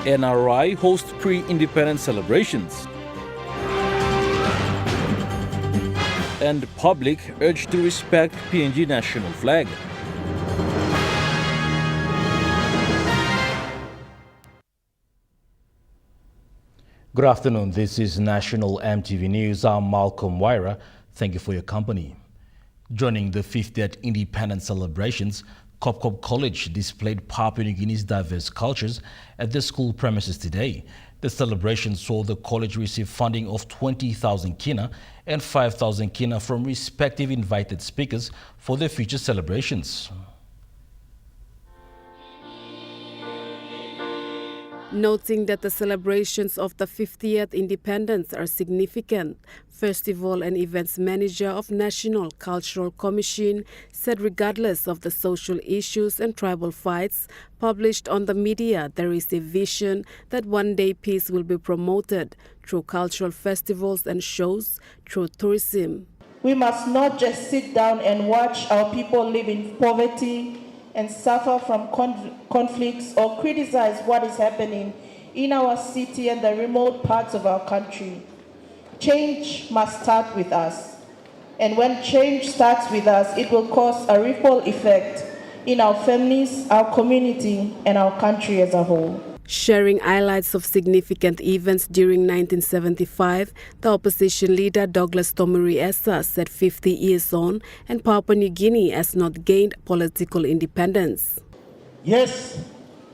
NRI hosts pre-independence celebrations. And public urged to respect PNG national flag. Good afternoon. This is National EMTV News. I'm Malcolm Wyra. Thank you for your company. Joining the 50th independence celebrations, Cop College displayed Papua New Guinea's diverse cultures at the school premises today. The celebration saw the college receive funding of 20,000 kina and 5,000 kina from respective invited speakers for their future celebrations. Noting that the celebrations of the 50th independence are significant, Festival and Events Manager of National Cultural Commission said regardless of the social issues and tribal fights published on the media, there is a vision that one day peace will be promoted through cultural festivals and shows, through tourism. We must not just sit down and watch our people live in poverty and suffer from conflicts or criticize what is happening in our city and the remote parts of our country. Change must start with us. And when change starts with us, it will cause a ripple effect in our families, our community, and our country as a whole. Sharing highlights of significant events during 1975, the opposition leader Douglas Tomuri Essa said 50 years on and Papua New Guinea has not gained political independence. Yes,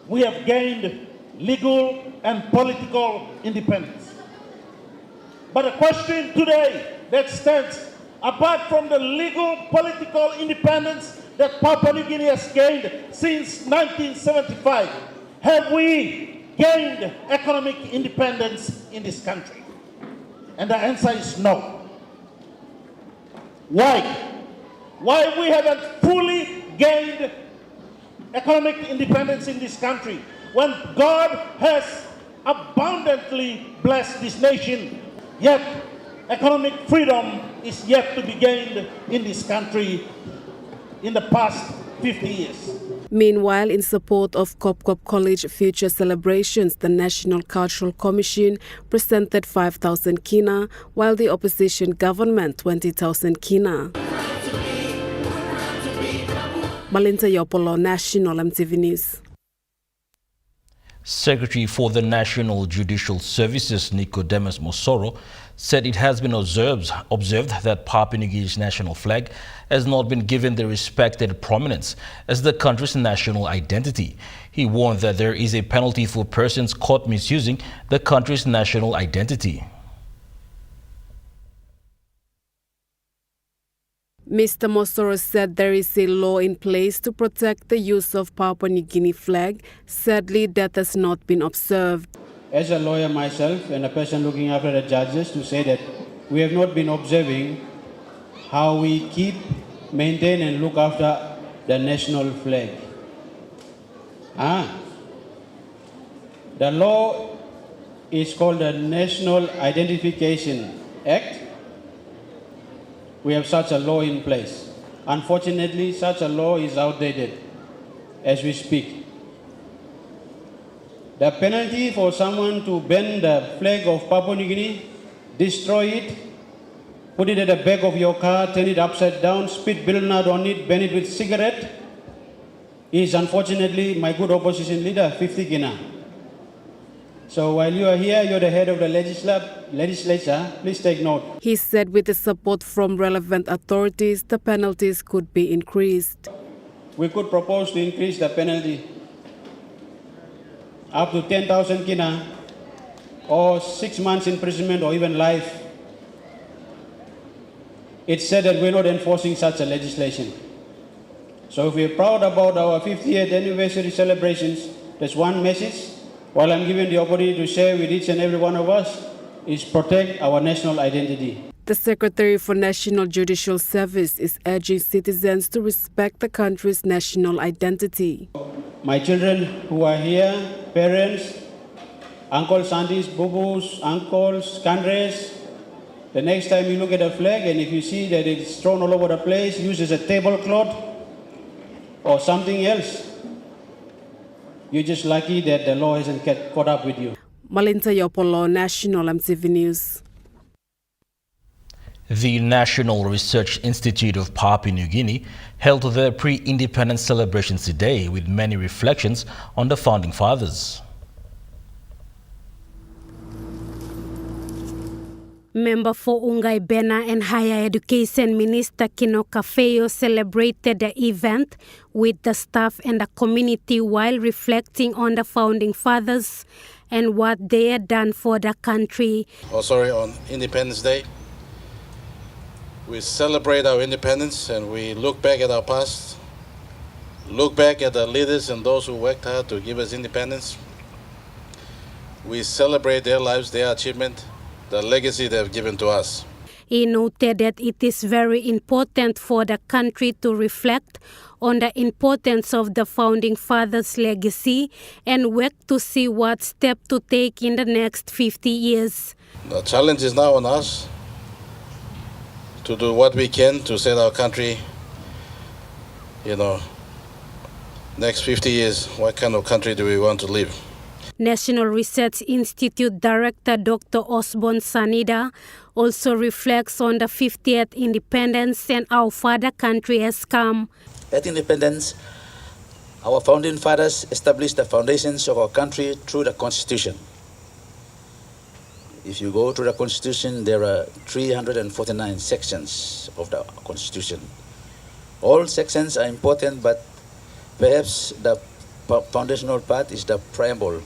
we have gained legal and political independence. But the question today that stands, apart from the legal political independence that Papua New Guinea has gained since 1975, have we gained economic independence in this country? And the answer is no. Why? Why we haven't fully gained economic independence in this country when God has abundantly blessed this nation, yet economic freedom is yet to be gained in this country in the past 50 years. Meanwhile, in support of Cop College future celebrations, the National Cultural Commission presented 5,000 kina, while the opposition government 20,000 kina. Malinta Yopolo, National EMTV News. Secretary for the National Judicial Services, Nicodemus Mosoro, said it has been observed that Papua New Guinea's national flag has not been given the respected prominence as the country's national identity. He warned that there is a penalty for persons caught misusing the country's national identity. Mr. Mosoro said there is a law in place to protect the use of Papua New Guinea flag. Sadly, that has not been observed. As a lawyer myself and a person looking after the judges, to say that we have not been observing how we keep, maintain and look after the national flag. The law is called the National Identification Act. We have such a law in place. Unfortunately, such a law is outdated as we speak. The penalty for someone to bend the flag of Papua New Guinea, destroy it, put it at the back of your car, turn it upside down, spit bilnad on it, burn it with cigarette, is unfortunately, my good opposition leader, 50 kina. So while you are here, you're the head of the legislature, please take note. He said with the support from relevant authorities, the penalties could be increased. We could propose to increase the penalty up to 10,000 kina or 6 months imprisonment or even life. It's said that we're not enforcing such a legislation. So if we're proud about our 50th anniversary celebrations, there's one message, while I'm given the opportunity to share with each and every one of us, is protect our national identity. The Secretary for National Judicial Service is urging citizens to respect the country's national identity. My children who are here, parents, uncles, aunties, boo-boos, uncles, kandres, the next time you look at a flag and if you see that it's thrown all over the place, use as a tablecloth or something else, You're just lucky that the law hasn't caught up with you. Malinta Yopolo, National EMTV News. The National Research Institute of Papua New Guinea held their pre-independence celebrations today with many reflections on the Founding Fathers. Member for Ungai Bena and Higher Education Minister Kino Kafeyo celebrated the event with the staff and the community while reflecting on the Founding Fathers and what they had done for the country. On Independence Day, we celebrate our independence and we look back at our past, look back at the leaders and those who worked hard to give us independence. We celebrate their lives, their achievement, the legacy they have given to us. He noted that it is very important for the country to reflect on the importance of the Founding Fathers' legacy and work to see what step to take in the next 50 years. The challenge is now on us to do what we can to set our country, next 50 years, what kind of country do we want to live? National Research Institute Director Dr. Osborne Sanida also reflects on the 50th independence and how far the country has come. At independence, our founding fathers established the foundations of our country through the Constitution. If you go to the Constitution, there are 349 sections of the Constitution. All sections are important, but perhaps the foundational part is the preamble,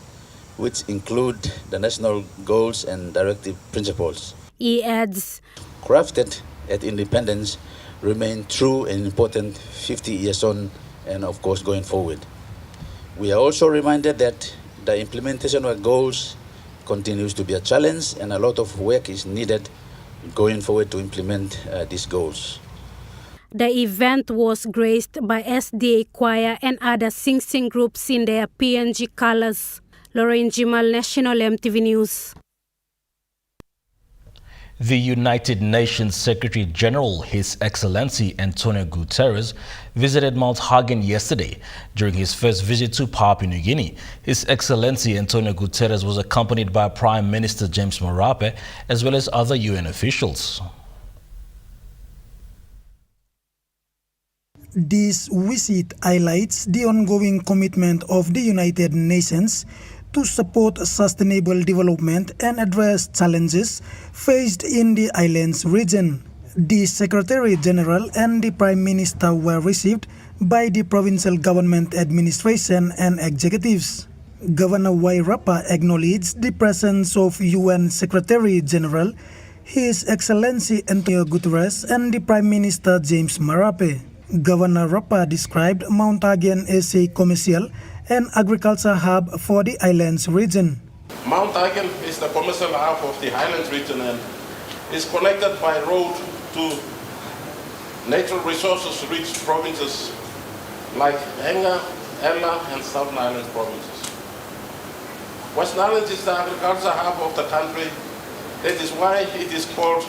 which include the national goals and directive principles. He adds, crafted at independence remain true and important 50 years on and of course going forward. We are also reminded that the implementation of goals continues to be a challenge and a lot of work is needed going forward to implement these goals. The event was graced by SDA Choir and other sing-sing groups in their PNG colors. Lorraine Jimal, National EMTV News. The United Nations Secretary General, His Excellency Antonio Guterres, visited Mount Hagen yesterday. During his first visit to Papua New Guinea, His Excellency Antonio Guterres was accompanied by Prime Minister James Marape as well as other UN officials. This visit highlights the ongoing commitment of the United Nations to support sustainable development and address challenges faced in the islands region. The Secretary General and the Prime Minister were received by the provincial government administration and executives. Governor Wairapa acknowledged the presence of UN Secretary General, His Excellency Antonio Guterres, and the Prime Minister James Marape. Governor Rapa described Mount Hagen as a commercial and agriculture hub for the islands region. Mount Hagen is the commercial hub of the highlands region and is connected by road to natural resources rich provinces like Enga, Ella and Southern Islands provinces. Western Islands is the agriculture hub of the country. That is why it is called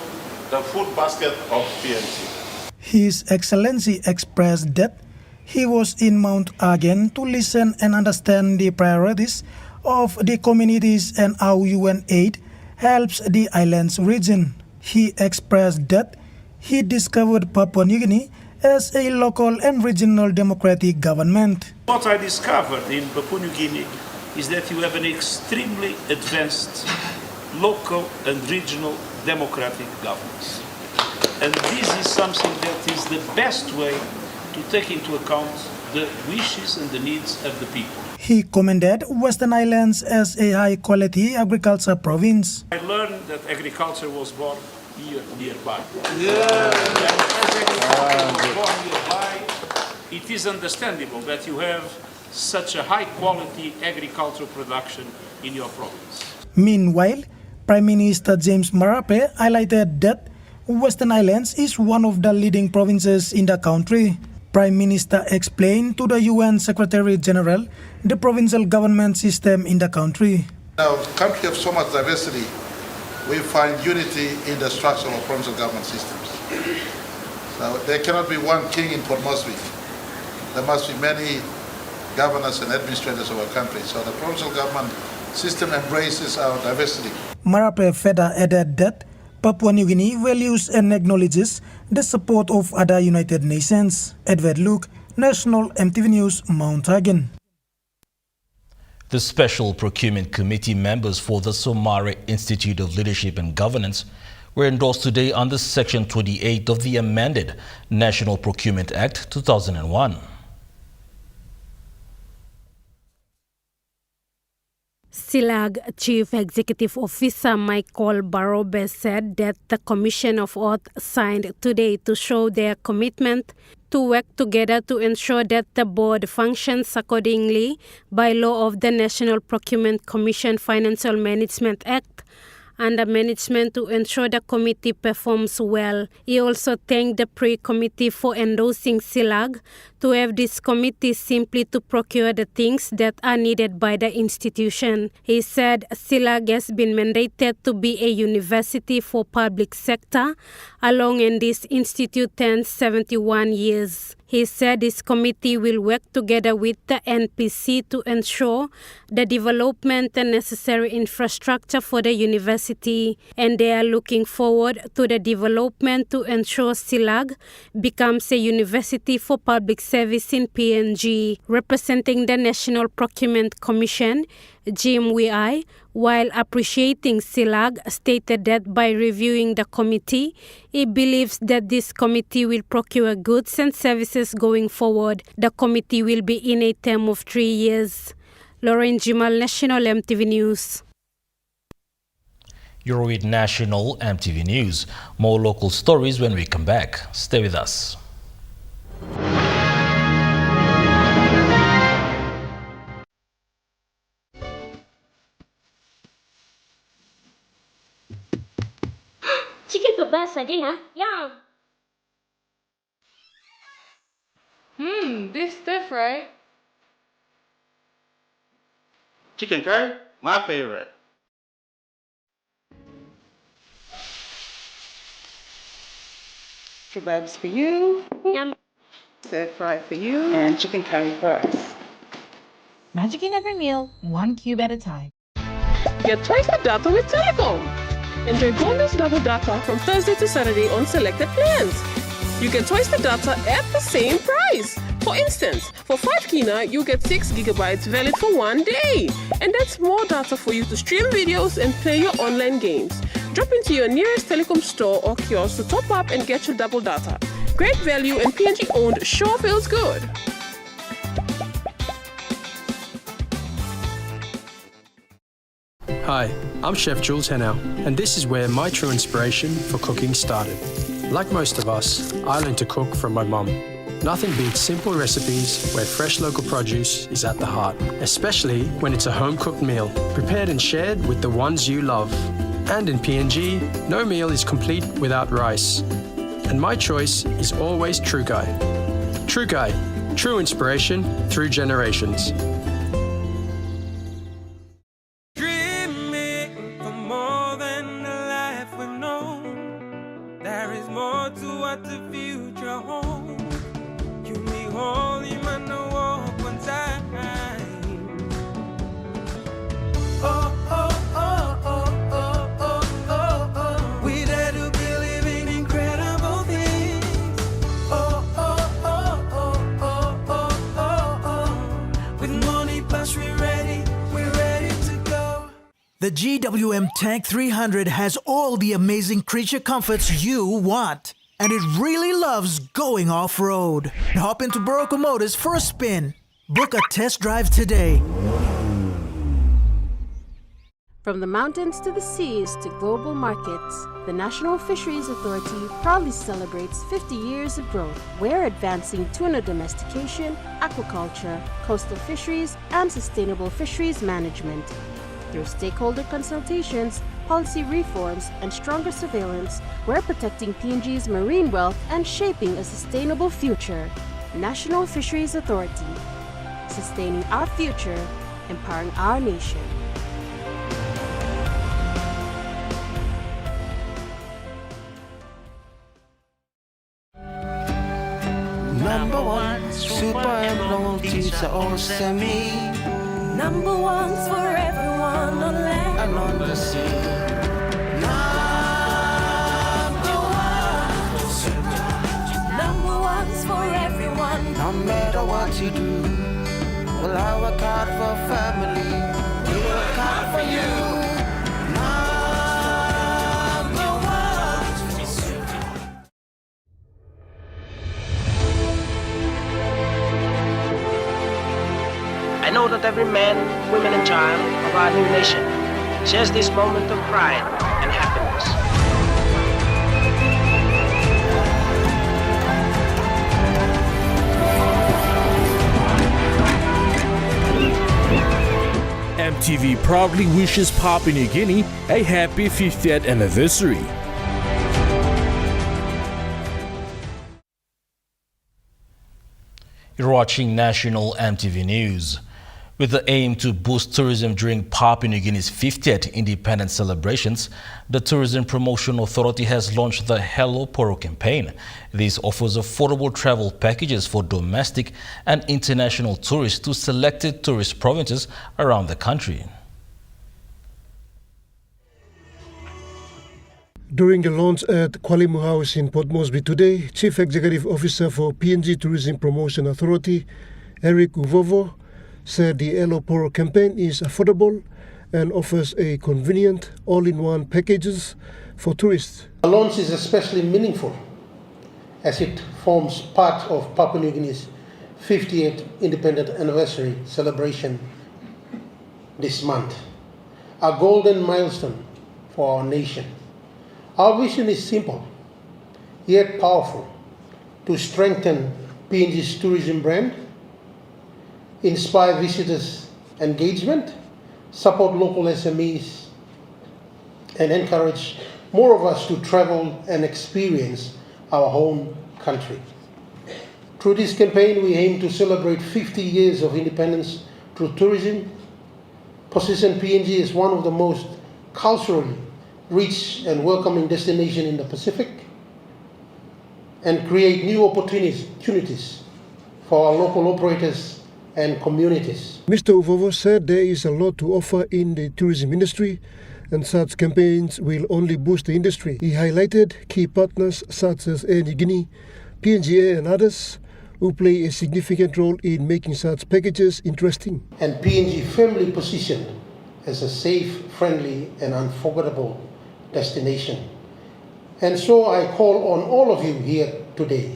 the food basket of PNG. His Excellency expressed that he was in Mount Hagen to listen and understand the priorities of the communities and how UN aid helps the islands region. He expressed that he discovered Papua New Guinea as a local and regional democratic government. What I discovered in Papua New Guinea is that you have an extremely advanced local and regional democratic governance. And this is something that is the best way to take into account the wishes and the needs of the people. He commended Western Islands as a high-quality agriculture province. I learned that agriculture was born here nearby. It is understandable that you have such a high-quality agricultural production in your province. Meanwhile, Prime Minister James Marape highlighted that Western Islands is one of the leading provinces in the country. Prime Minister explained to the UN Secretary General the provincial government system in the country. Our country of so much diversity, we find unity in the structure of provincial government systems. So there cannot be one king in Port Moresby. There must be many governors and administrators of our country. So the provincial government system embraces our diversity. Marape Feda added that Papua New Guinea values and acknowledges the support of other United Nations. Edward Luke, National EMTV News, Mount Hagen. The Special Procurement Committee members for the Somare Institute of Leadership and Governance were endorsed today under Section 28 of the amended National Procurement Act 2001. SILAG Chief Executive Officer Michael Barobe said that the Commission of Oath signed today to show their commitment to work together to ensure that the board functions accordingly by law of the National Procurement Commission Financial Management Act and the management to ensure the committee performs well. He also thanked the pre-committee for endorsing SILAG to have this committee simply to procure the things that are needed by the institution. He said SILAG has been mandated to be a university for public sector, along in this institute turns 71 years. He said this committee will work together with the NPC to ensure the development and necessary infrastructure for the university, and they are looking forward to the development to ensure SILAG becomes a university for public service in PNG. Representing the National Procurement Commission, Jim Wei, while appreciating SILAG, stated that by reviewing the committee, he believes that this committee will procure goods and services going forward. The committee will be in a term of 3 years. Lauren Jimal, National EMTV News. You're with National EMTV News. More local stories when we come back. Stay with us. Chicken kebab saja ya? Yum! This stuff, right? Chicken curry, my favorite. Kebabs for you, Yum! stir fry for you, and chicken curry for us. Magic in every meal, one cube at a time. Get twice the data with Telecom. Enjoy bonus double data from Thursday to Saturday on selected plans. You get twice the data at the same price. For instance, for 5 kina, you get 6 gigabytes valid for 1 day. And that's more data for you to stream videos and play your online games. Drop into your nearest Telecom store or kiosk to top up and get your double data. Great value and PNG owned sure feels good. Hi, I'm Chef Jules Henow, and this is where my true inspiration for cooking started. Like most of us, I learned to cook from my mum. Nothing beats simple recipes where fresh local produce is at the heart, especially when it's a home-cooked meal, prepared and shared with the ones you love. And in PNG, no meal is complete without rice. And my choice is always True Guy. True Guy, true inspiration through generations. The GWM Tank 300 has all the amazing creature comforts you want. And it really loves going off-road. Hop into Barocco Motors for a spin. Book a test drive today. From the mountains to the seas to global markets, the National Fisheries Authority proudly celebrates 50 years of growth. We're advancing tuna domestication, aquaculture, coastal fisheries, and sustainable fisheries management. Through stakeholder consultations, policy reforms, and stronger surveillance, we're protecting PNG's marine wealth and shaping a sustainable future. National Fisheries Authority, sustaining our future, empowering our nation. #1 Super Loyalty are all semi. Number ones for everyone on land and on the sea. Number ones for everyone. No matter what you do, well, I work hard for family. We work hard for you. Number one. I know that every man, woman, and child of our new nation shares this moment of pride and happiness. EMTV proudly wishes Papua New Guinea a happy 50th anniversary. You're watching National EMTV News. With the aim to boost tourism during Papua New Guinea's 50th independence celebrations, the Tourism Promotion Authority has launched the Hello Poro campaign. This offers affordable travel packages for domestic and international tourists to selected tourist provinces around the country. During the launch at Kwalimu House in Port Moresby today, Chief Executive Officer for PNG Tourism Promotion Authority, Eric Uvovo, said the Hello Poro campaign is affordable and offers a convenient all-in-one packages for tourists. The launch is especially meaningful as it forms part of Papua New Guinea's 50th independent anniversary celebration this month, a golden milestone for our nation. Our vision is simple, yet powerful, to strengthen PNG's tourism brand, inspire visitors' engagement, support local SMEs, and encourage more of us to travel and experience our home country. Through this campaign, we aim to celebrate 50 years of independence through tourism, position PNG as one of the most culturally rich and welcoming destinations in the Pacific, and create new opportunities for our local operators and communities. Mr. Uvovo said there is a lot to offer in the tourism industry and such campaigns will only boost the industry. He highlighted key partners such as Air Niugini, PNGA and others who play a significant role in making such packages interesting. And PNG firmly positioned as a safe, friendly and unforgettable destination. And so I call on all of you here today,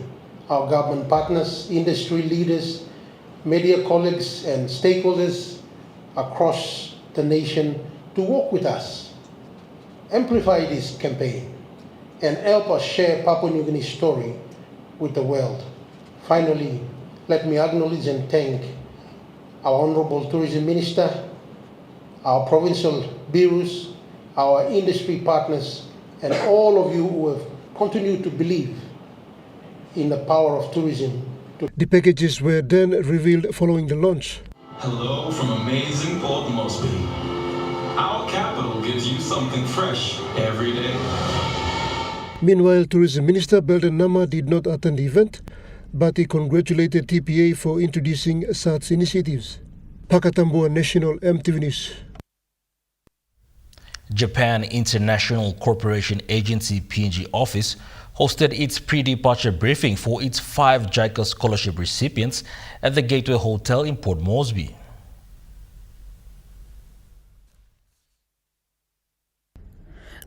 our government partners, industry leaders, media colleagues and stakeholders across the nation to work with us, amplify this campaign, and help us share Papua New Guinea's story with the world. Finally, let me acknowledge and thank our Honorable Tourism Minister, our provincial bureaus, our industry partners, and all of you who have continued to believe in the power of tourism. The packages were then revealed following the launch. Hello from amazing Port Moresby. Our capital gives you something fresh every day. Meanwhile, Tourism Minister Belden Nama did not attend the event, but he congratulated TPA for introducing such initiatives. Pakatambua National EMTV News. Japan International Cooperation Agency PNG office hosted its pre-departure briefing for its 5 JICA scholarship recipients at the Gateway Hotel in Port Moresby.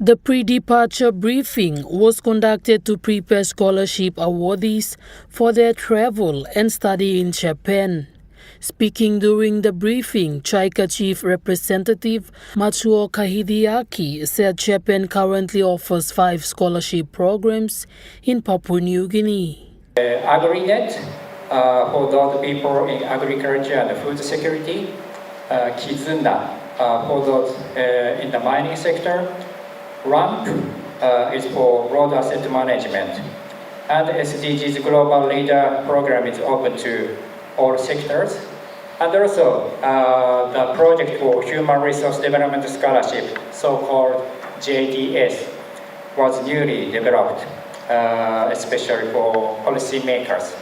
The pre-departure briefing was conducted to prepare scholarship awardees for their travel and study in Japan. Speaking during the briefing, JICA Chief Representative Matsuoka Hideaki said Japan currently offers 5 scholarship programs in Papua New Guinea. AgriNet for those people in agriculture and food security, Kizuna for those in the mining sector, RAMP is for road asset management, and SDGs Global Leader Program is open to all sectors. And also the project for Human Resource Development Scholarship, so-called JDS, was newly developed, especially for policymakers.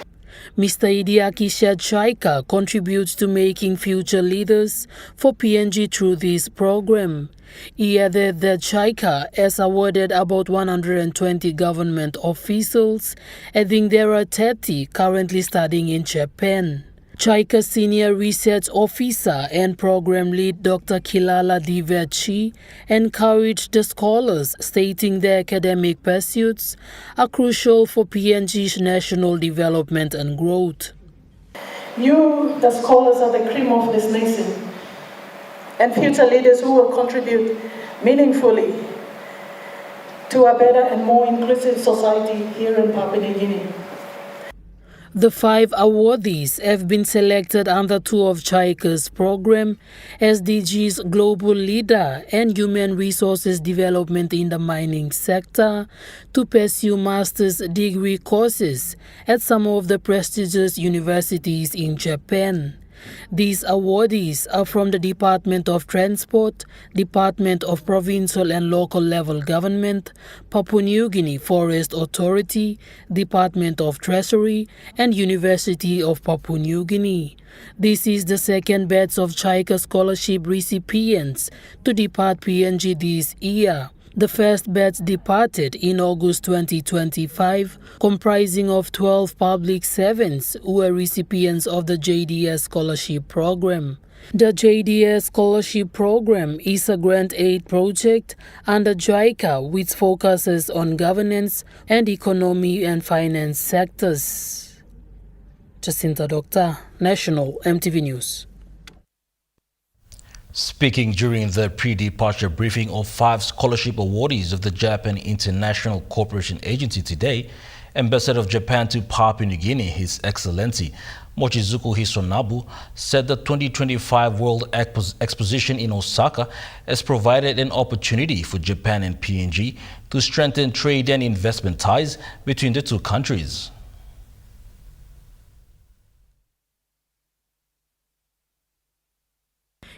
Mr. Idiaki said JICA contributes to making future leaders for PNG through this program. He added that JICA has awarded about 120 government officials, adding there are 30 currently studying in Japan. JICA Senior Research Officer and Program Lead Dr. Kilala Diverchi encouraged the scholars, stating their academic pursuits are crucial for PNG's national development and growth. You, the scholars, are the cream of this nation and future leaders who will contribute meaningfully to a better and more inclusive society here in Papua New Guinea. The 5 awardees have been selected under 2 of JICA's program, SDG's Global Leader and Human Resources Development in the mining sector, to pursue master's degree courses at some of the prestigious universities in Japan. These awardees are from the Department of Transport, Department of Provincial and Local Level Government, Papua New Guinea Forest Authority, Department of Treasury, and University of Papua New Guinea. This is the second batch of JICA scholarship recipients to depart PNG this year. The first batch departed in August 2025, comprising of 12 public servants who were recipients of the JDS Scholarship Program. The JDS Scholarship Program is a grant aid project under JICA which focuses on governance and economy and finance sectors. Jacinta Doctor, National EMTV News. Speaking during the pre-departure briefing of 5 scholarship awardees of the Japan International Cooperation Agency today, Ambassador of Japan to Papua New Guinea, His Excellency Mochizuku Hisonabu, said the 2025 World Exposition in Osaka has provided an opportunity for Japan and PNG to strengthen trade and investment ties between the two countries.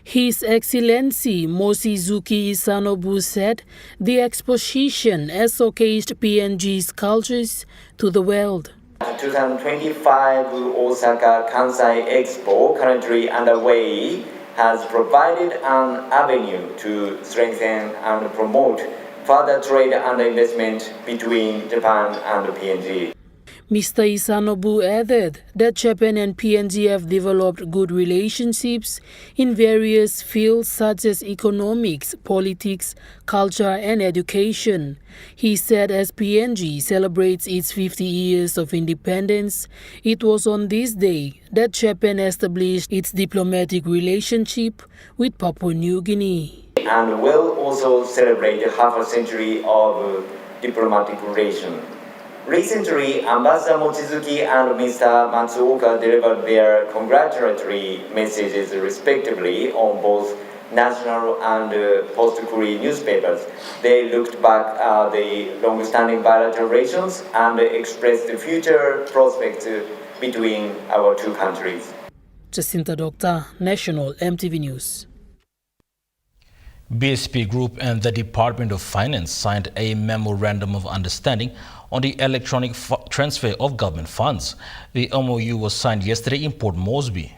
His Excellency Mochizuki Isanobu said the exposition has showcased PNG's cultures to the world. 2025 Osaka Kansai Expo, currently underway, has provided an avenue to strengthen and promote further trade and investment between Japan and PNG. Mr. Isanobu added that Japan and PNG have developed good relationships in various fields such as economics, politics, culture and education. He said as PNG celebrates its 50 years of independence, it was on this day that Japan established its diplomatic relationship with Papua New Guinea. And will also celebrate half a century of diplomatic relations. Recently, Ambassador Mochizuki and Mr. Matsuoka delivered their congratulatory messages respectively on both national and post-Korean newspapers. They looked back at the long-standing bilateral relations and expressed the future prospects between our two countries. Jacinta Doctor, National EMTV News. BSP Group and the Department of Finance signed a memorandum of understanding on the electronic transfer of government funds. The MOU was signed yesterday in Port Moresby.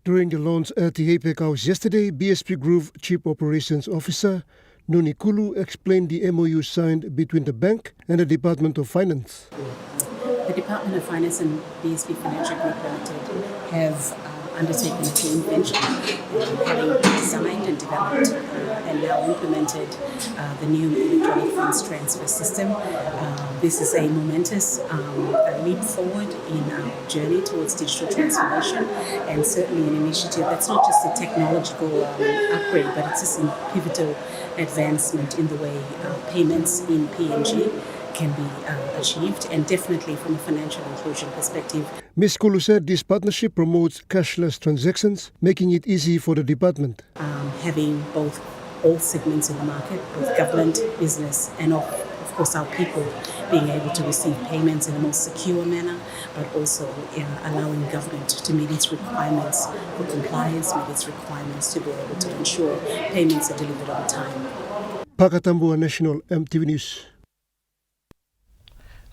During the launch at the APEC House yesterday, BSP Group Chief Operations Officer Nuni Kulu explained the MOU signed between the bank and the Department of Finance. The Department of Finance and BSP Financial Group Limited have undertaken a joint venture, having designed and developed and now implemented the new electronic funds transfer system. This is a momentous leap forward in our journey towards digital transformation, and certainly an initiative that's not just a technological upgrade, but it's just a pivotal advancement in the way payments in PNG can be achieved, and definitely from a financial inclusion perspective. Ms. Kulu said this partnership promotes cashless transactions, making it easy for the department. Having both all segments in the market, both government, business, and of course our people being able to receive payments in a more secure manner, but also allowing government to meet its requirements for compliance, meet its requirements to be able to ensure payments are delivered on time. Pakatambua National EMTV News.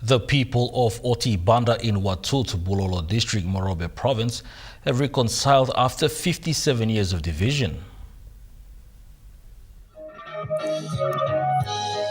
The people of Oti Banda in Watut, Bulolo District, Morobe Province have reconciled after 57 years of division.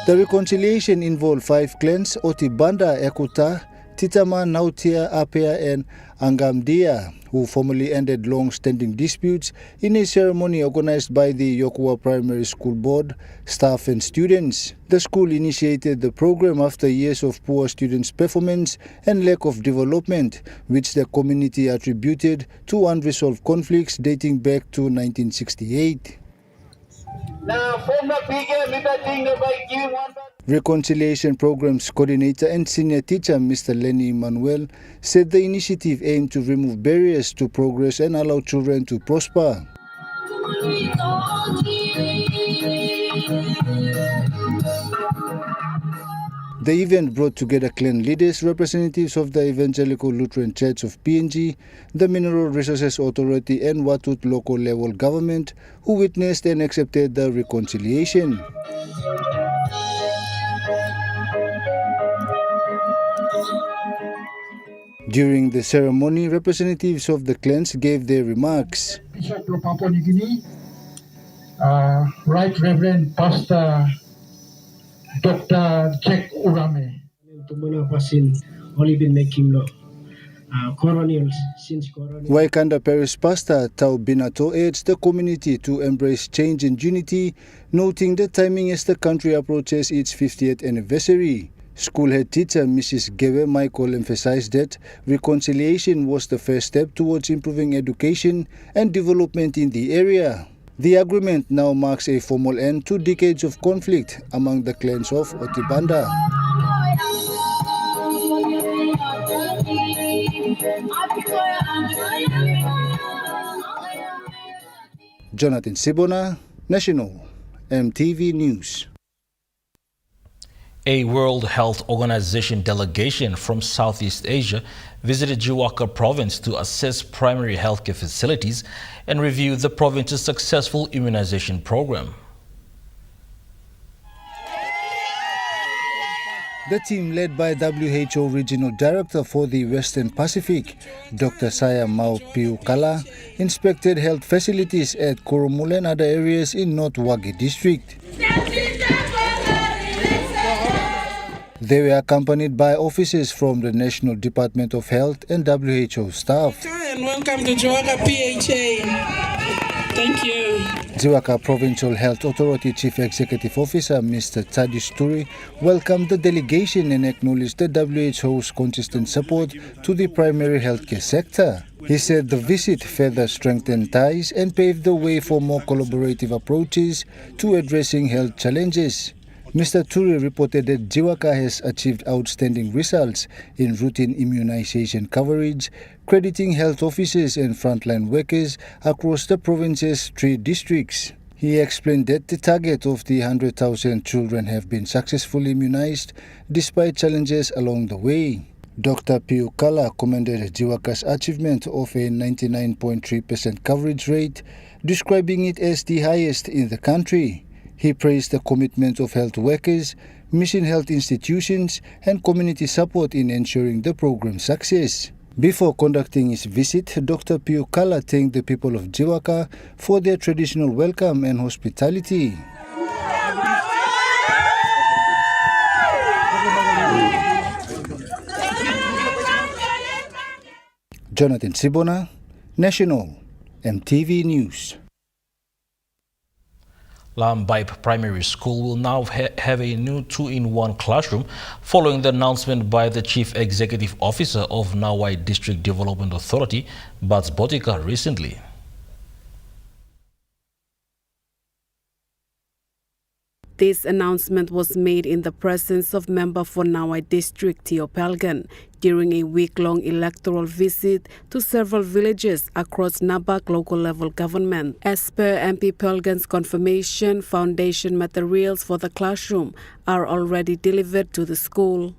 The reconciliation involved 5 clans: Oti Banda, Ekuta, Titama, Nautia, Apia and Angamdia, who formally ended long-standing disputes in a ceremony organized by the Yokua Primary School Board, staff and students. The school initiated the program after years of poor students' performance and lack of development, which the community attributed to unresolved conflicts dating back to 1968. Reconciliation Programs Coordinator and Senior Teacher Mr. Lenny Manuel said the initiative aimed to remove barriers to progress and allow children to prosper. The event brought together clan leaders, representatives of the Evangelical Lutheran Church of PNG, the Mineral Resources Authority and Watut local level government, who witnessed and accepted the reconciliation. During the ceremony, representatives of the clans gave their remarks. Bishop of Papua New Guinea, Right Reverend Pastor Dr. Jack Urame. Waikanda Parish Pastor Tau Binato urged the community to embrace change and unity, noting the timing as the country approaches its 50th anniversary. School head teacher Mrs. Gebe Michael emphasized that reconciliation was the first step towards improving education and development in the area. The agreement now marks a formal end to decades of conflict among the clans of Otibanda. Jonathan Sibona, National EMTV News. A World Health Organization delegation from Southeast Asia visited Jiwaka province to assess primary healthcare facilities and review the province's successful immunization program. The team, led by WHO Regional Director for the Western Pacific, Dr. Saya Mau Piukala, inspected health facilities at Koromule and other areas in North Wagi District. They were accompanied by officers from the National Department of Health and WHO staff. And welcome to Jiwaka PHA. Thank you. Jiwaka Provincial Health Authority Chief Executive Officer Mr. Thaddeus Turi welcomed the delegation and acknowledged the WHO's consistent support to the primary healthcare sector. He said the visit further strengthened ties and paved the way for more collaborative approaches to addressing health challenges. Mr. Turi reported that Jiwaka has achieved outstanding results in routine immunization coverage, crediting health officers and frontline workers across the province's 3 districts. He explained that the target of the 100,000 children have been successfully immunized despite challenges along the way. Dr. Piukala commended Jiwaka's achievement of a 99.3% coverage rate, describing it as the highest in the country. He praised the commitment of health workers, mission health institutions, and community support in ensuring the program's success. Before conducting his visit, Dr. Piukala thanked the people of Jiwaka for their traditional welcome and hospitality. Jonathan Sibona, National EMTV News. Lambipe Primary School will now have a new 2-in-1 classroom following the announcement by the Chief Executive Officer of Nawai District Development Authority, Bats Botica, recently. This announcement was made in the presence of member for Nawai District Teo Pelgan during a week-long electoral visit to several villages across Nabak local level government. As per MP Pelgan's confirmation, foundation materials for the classroom are already delivered to the school.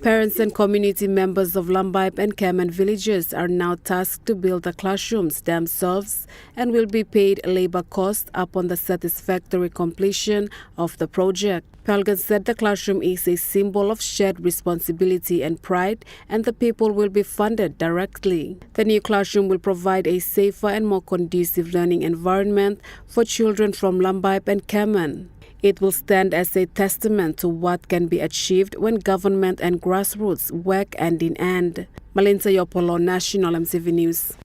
Parents and community members of Lambipe and Kaman villages are now tasked to build the classrooms themselves and will be paid labor cost upon the satisfactory completion of the project. Pelgan said the classroom is a symbol of shared responsibility and pride, and the people will be funded directly. The new classroom will provide a safer and more conducive learning environment for children from Lambaip and Kemen. It will stand as a testament to what can be achieved when government and grassroots work hand in hand. Malinta Yopolo, National EMTV News.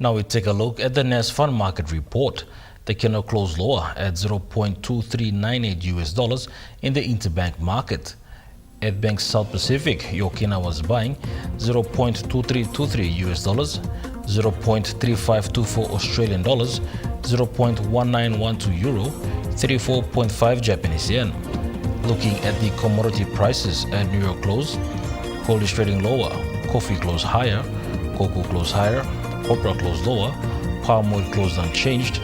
Now we take a look at the NES Fund Market Report. The kernel closed lower at $0.2398 in the interbank market. At Bank South Pacific, Yokina was buying $0.2323, $0.3524 Australian dollars, 0.1912 euro, 34.5 Japanese yen. Looking at the commodity prices at New York close, gold is trading lower, coffee closed higher, cocoa closed higher, copra closed lower, palm oil closed unchanged,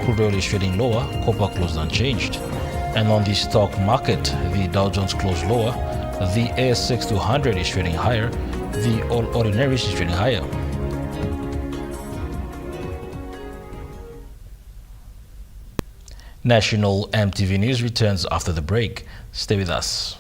crude oil is trading lower, copper closed unchanged. And on the stock market, the Dow Jones closed lower, the ASX 200 is trading higher, the All Ordinaries is trading higher. National EMTV News returns after the break. Stay with us.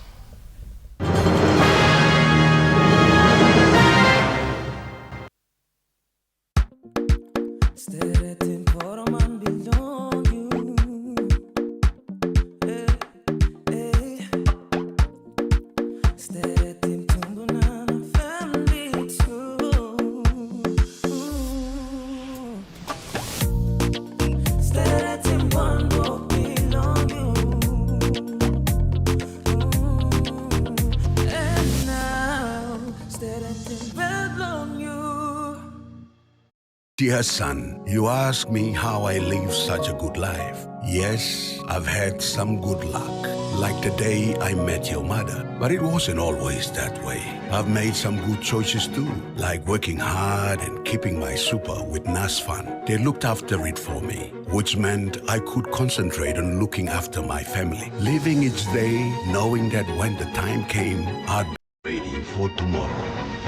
Dear son, you ask me how I live such a good life. Yes, I've had some good luck, like the day I met your mother. But it wasn't always that way. I've made some good choices too, like working hard and keeping my super with NASFAN. They looked after it for me, which meant I could concentrate on looking after my family. Living each day, knowing that when the time came, I'd be ready for tomorrow.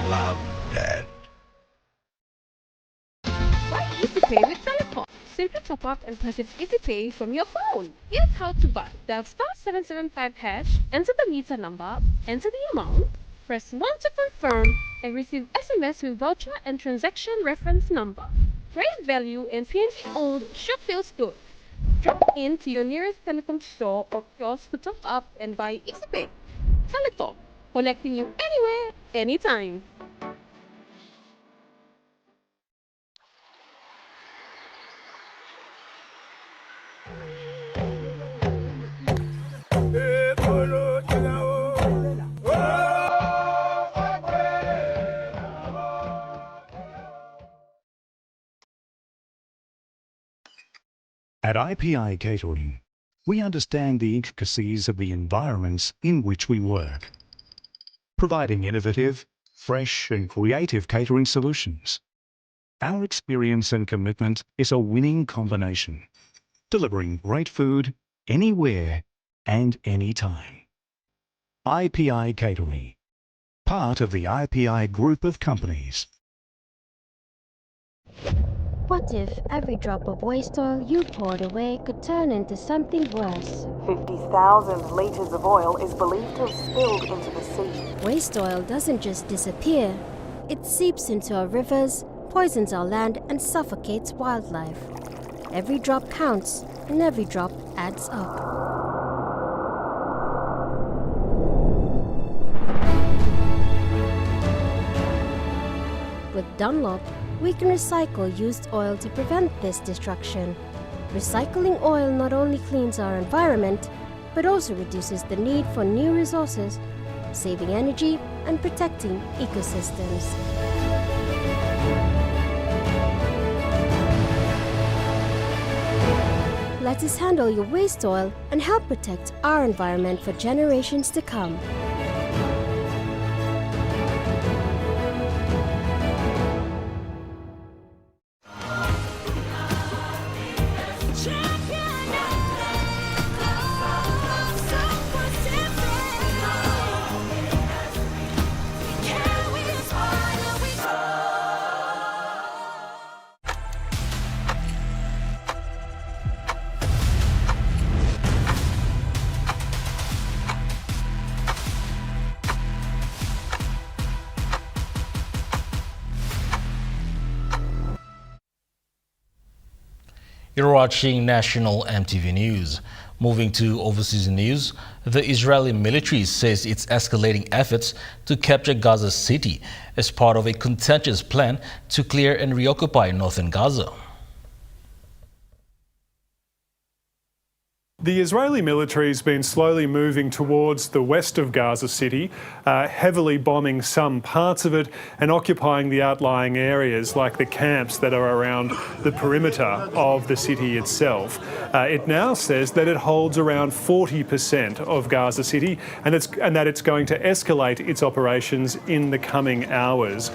Love, Dad. EasyPay with Telecom. Simply top up and purchase EasyPay from your phone. Here's how to buy. Dial *775#, enter the meter number, enter the amount, press 1 to confirm, and receive SMS with voucher and transaction reference number. Great value and PNG owned sure feels good. Drop in to your nearest Telecom store or kiosk to top up and buy EasyPay. Telecom, connecting you anywhere, anytime. At IPI Catering, we understand the intricacies of the environments in which we work, providing innovative, fresh and creative catering solutions. Our experience and commitment is a winning combination, delivering great food anywhere and anytime. IPI Catering, part of the IPI group of companies. What if every drop of waste oil you poured away could turn into something worse? 50,000 liters of oil is believed to have spilled into the sea. Waste oil doesn't just disappear. It seeps into our rivers, poisons our land, and suffocates wildlife. Every drop counts, and every drop adds up. With Dunlop, we can recycle used oil to prevent this destruction. Recycling oil not only cleans our environment, but also reduces the need for new resources, saving energy and protecting ecosystems. Let us handle your waste oil and help protect our environment for generations to come. You're watching National EMTV News. Moving to overseas news, the Israeli military says it's escalating efforts to capture Gaza City as part of a contentious plan to clear and reoccupy northern Gaza. The Israeli military has been slowly moving towards the west of Gaza City, heavily bombing some parts of it and occupying the outlying areas like the camps that are around the perimeter of the city itself. It now says that it holds around 40% of Gaza City and that it's going to escalate its operations in the coming hours.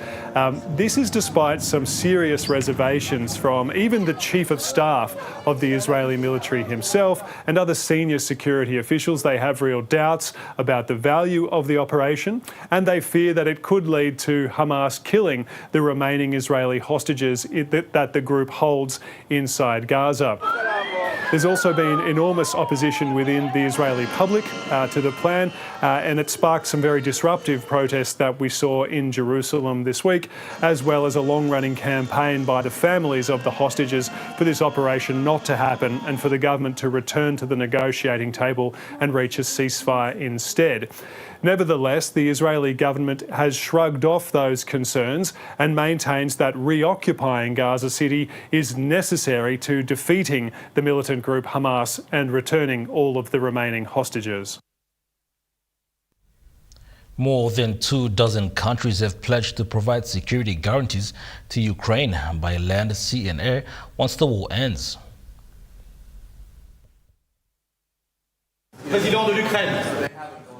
This is despite some serious reservations from even the chief of staff of the Israeli military himself and other senior security officials. They have real doubts about the value of the operation and they fear that it could lead to Hamas killing the remaining Israeli hostages that the group holds inside Gaza. There's also been enormous opposition within the Israeli public to the plan, and it sparked some very disruptive protests that we saw in Jerusalem this week, as well as a long-running campaign by the families of the hostages for this operation not to happen and for the government to return to the negotiating table and reach a ceasefire instead. Nevertheless, the Israeli government has shrugged off those concerns and maintains that reoccupying Gaza City is necessary to defeating the militant group Hamas and returning all of the remaining hostages. More than 24 countries have pledged to provide security guarantees to Ukraine by land, sea and air once the war ends.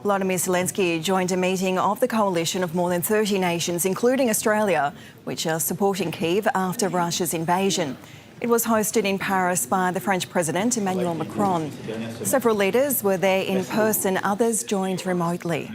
Volodymyr Zelensky joined a meeting of the coalition of more than 30 nations, including Australia, which are supporting Kyiv after Russia's invasion. It was hosted in Paris by the French President Emmanuel Macron. Several leaders were there in person, others joined remotely.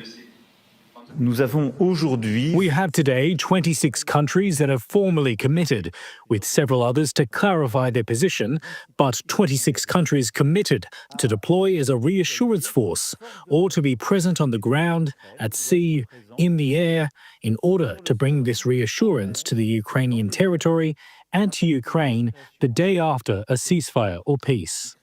We have today 26 countries that have formally committed, with several others to clarify their position, but 26 countries committed to deploy as a reassurance force or to be present on the ground, at sea, in the air, in order to bring this reassurance to the Ukrainian territory and to Ukraine the day after a ceasefire or peace.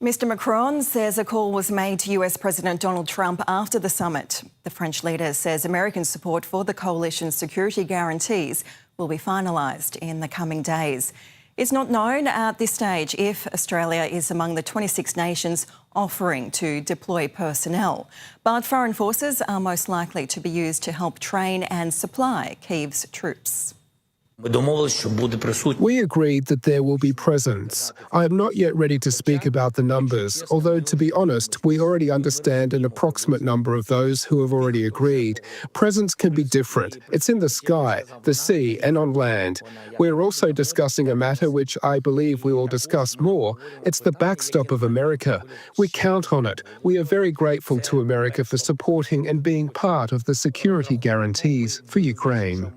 Mr. Macron says a call was made to US President Donald Trump after the summit. The French leader says American support for the coalition's security guarantees will be finalised in the coming days. It's not known at this stage if Australia is among the 26 nations offering to deploy personnel, but foreign forces are most likely to be used to help train and supply Kyiv's troops. We agreed that there will be presence. I am not yet ready to speak about the numbers, although, to be honest, we already understand an approximate number of those who have already agreed. Presence can be different. It's in the sky, the sea, and on land. We're also discussing a matter which I believe we will discuss more. It's the backstop of America. We count on it. We are very grateful to America for supporting and being part of the security guarantees for Ukraine.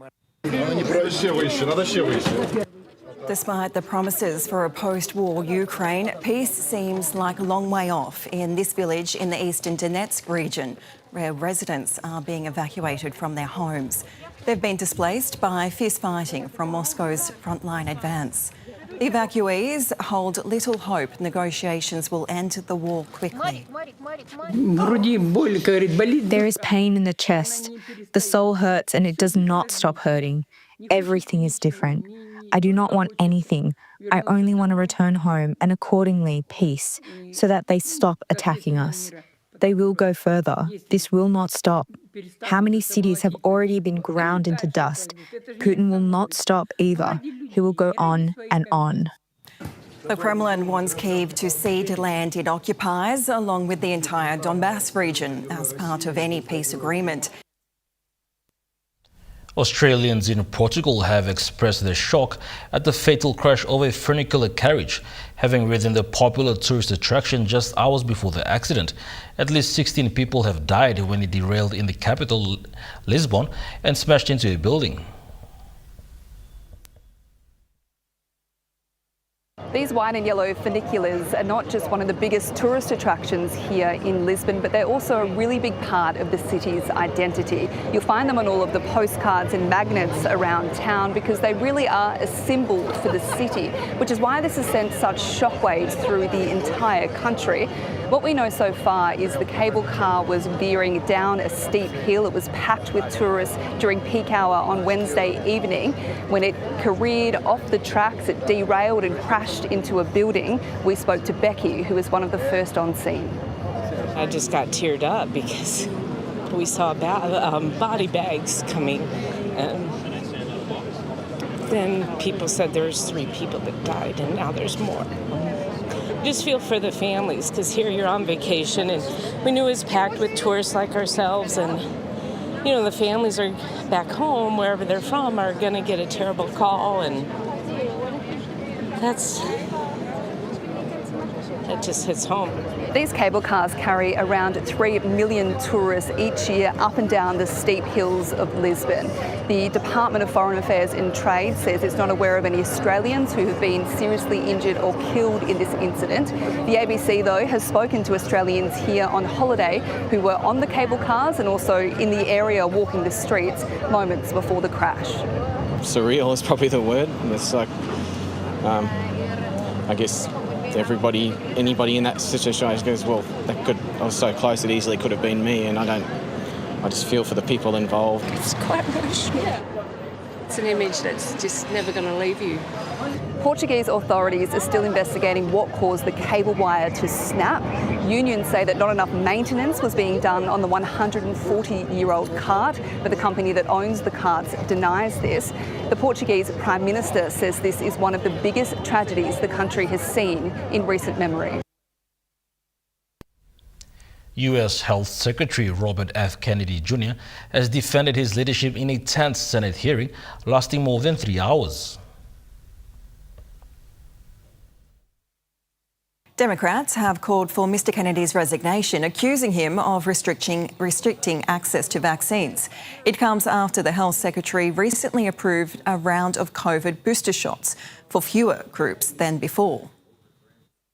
Despite the promises for a post-war Ukraine, peace seems like a long way off in this village in the eastern Donetsk region, where residents are being evacuated from their homes. They've been displaced by fierce fighting from Moscow's frontline advance. The evacuees hold little hope negotiations will end the war quickly. There is pain in the chest. The soul hurts and it does not stop hurting. Everything is different. I do not want anything. I only want to return home and accordingly peace, so that they stop attacking us. They will go further. This will not stop. How many cities have already been ground into dust? Putin will not stop either. He will go on and on. The Kremlin wants Kyiv to cede land it occupies, along with the entire Donbass region, as part of any peace agreement. Australians in Portugal have expressed their shock at the fatal crash of a funicular carriage, having ridden the popular tourist attraction just hours before the accident. At least 16 people have died when it derailed in the capital, Lisbon, and smashed into a building. These These white and yellow funiculars are not just one of the biggest tourist attractions here in Lisbon, but they're also a really big part of the city's identity. You'll find them on all of the postcards and magnets around town because they really are a symbol for the city, which is why this has sent such shockwaves through the entire country. What we know so far is the cable car was veering down a steep hill. It was packed with tourists during peak hour on Wednesday evening. When it careered off the tracks, it derailed and crashed into a building. We spoke to Becky, who was one of the first on scene. I just got teared up because we saw body bags coming. And then people said there was 3 people that died, and now there's more. Just feel for the families, because here you're on vacation, and we knew it was packed with tourists like ourselves, and you know, the families are back home, wherever they're from, are going to get a terrible call, and that just hits home. These cable cars carry around 3 million tourists each year up and down the steep hills of Lisbon. The Department of Foreign Affairs and Trade says it's not aware of any Australians who have been seriously injured or killed in this incident. The ABC, though, has spoken to Australians here on holiday who were on the cable cars and also in the area walking the streets moments before the crash. Surreal is probably the word. It's like, I guess, anybody in that situation goes, well, I was so close, it easily could have been me, and I just feel for the people involved. It's quite emotional. It's an image that's just never going to leave you. Portuguese authorities are still investigating what caused the cable wire to snap. Unions say that not enough maintenance was being done on the 140-year-old cart, but the company that owns the carts denies this. The Portuguese Prime Minister says this is one of the biggest tragedies the country has seen in recent memory. U.S. Health Secretary Robert F. Kennedy Jr. has defended his leadership in a tense Senate hearing lasting more than 3 hours. Democrats have called for Mr Kennedy's resignation, accusing him of restricting access to vaccines. It comes after the Health Secretary recently approved a round of COVID booster shots for fewer groups than before.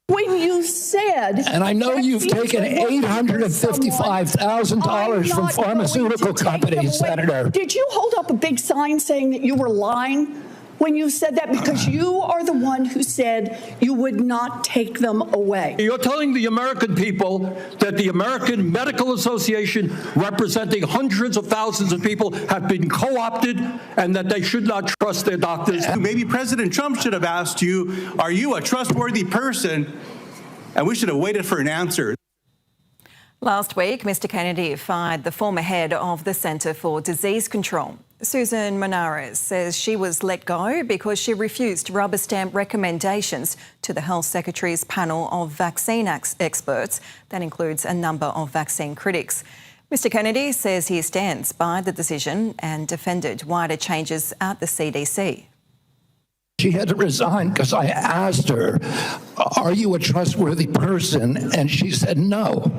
When you said... And I know you've taken $855,000 from pharmaceutical companies, Senator. Did you hold up a big sign saying that you were lying when you said that? Because you are the one who said you would not take them away. You're telling the American people that the American Medical Association, representing hundreds of thousands of people, have been co-opted and that they should not trust their doctors. Maybe President Trump should have asked you, are you a trustworthy person? And we should have waited for an answer. Last week, Mr Kennedy fired the former head of the Centre for Disease Control. Susan Monares says she was let go because she refused to rubber stamp recommendations to the Health Secretary's panel of vaccine experts. That includes a number of vaccine critics. Mr Kennedy says he stands by the decision and defended wider changes at the CDC. She had to resign because I asked her, are you a trustworthy person? And she said no.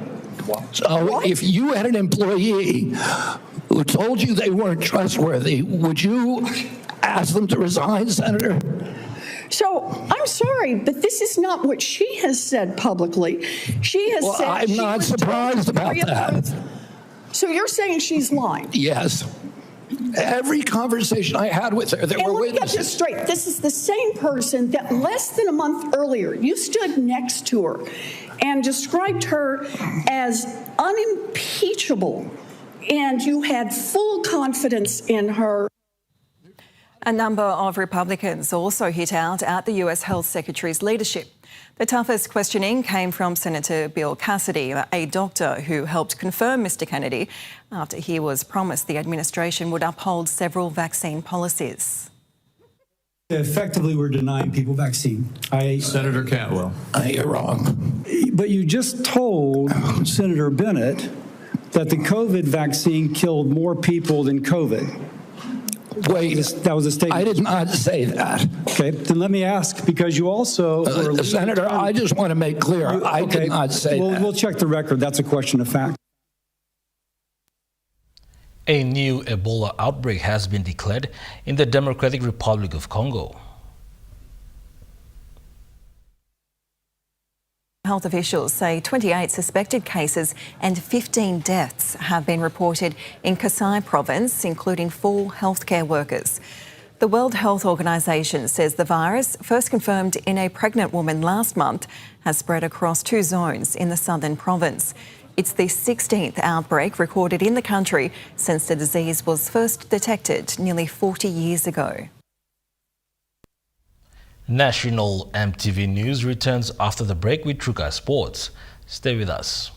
So if you had an employee who told you they weren't trustworthy, would you ask them to resign, Senator? So I'm sorry, but this is not what she has said publicly. She has said I'm not surprised about that. So you're saying she's lying? Yes. Every conversation I had with her, there were witnesses. Let me get this straight. This is the same person that less than a month earlier, you stood next to her and described her as unimpeachable, and you had full confidence in her. A number of Republicans also hit out at the US Health Secretary's leadership. The toughest questioning came from Senator Bill Cassidy, a doctor who helped confirm Mr Kennedy after he was promised the administration would uphold several vaccine policies. Effectively, we're denying people vaccine. Senator Cantwell. You're wrong. But you just told Senator Bennett that the COVID vaccine killed more people than COVID. Wait, that was a statement. I did not say that. Okay, then let me ask, because you also... Senator, I just want to make clear, I did not say that. We'll check the record. That's a question of fact. A new Ebola outbreak has been declared in the Democratic Republic of Congo. Health officials say 28 suspected cases and 15 deaths have been reported in Kasai province, including 4 healthcare workers. The World Health Organization says the virus, first confirmed in a pregnant woman last month, has spread across 2 zones in the southern province. It's the 16th outbreak recorded in the country since the disease was first detected nearly 40 years ago. National EMTV News returns after the break with Trukai Sports. Stay with us.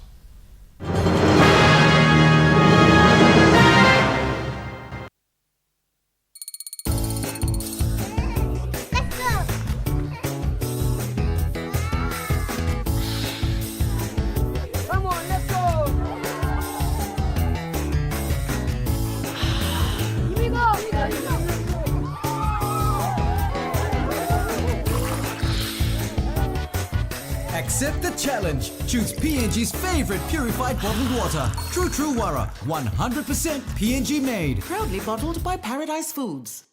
Accept the challenge. Choose PNG's favorite purified bottled water. True Wara, 100% PNG made. Proudly bottled by Paradise Foods.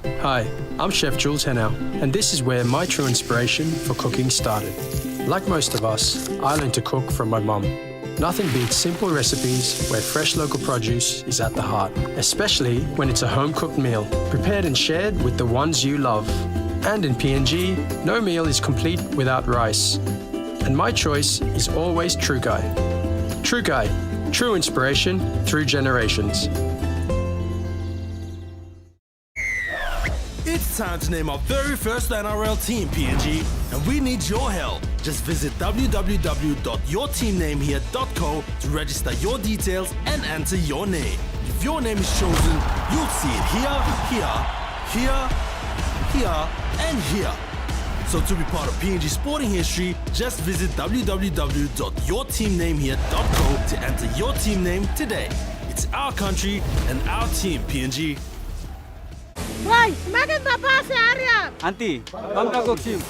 Hi, I'm Chef Jules Hennau, and this is where my true inspiration for cooking started. Like most of us, I learned to cook from my mum. Nothing beats simple recipes where fresh local produce is at the heart, especially when it's a home-cooked meal, prepared and shared with the ones you love. And in PNG, no meal is complete without rice. And my choice is always Trukai. Trukai, true inspiration through generations. It's time to name our very first NRL team, PNG, and we need your help. Just visit www.yourteamnamehere.co to register your details and enter your name. If your name is chosen, you'll see it here, and here. So to be part of PNG sporting history, just visit www.yourteamnamehere.co to enter your team name today. It's our country and our team, PNG. Why? Semakin bapak seharian. Auntie, bangka goksim.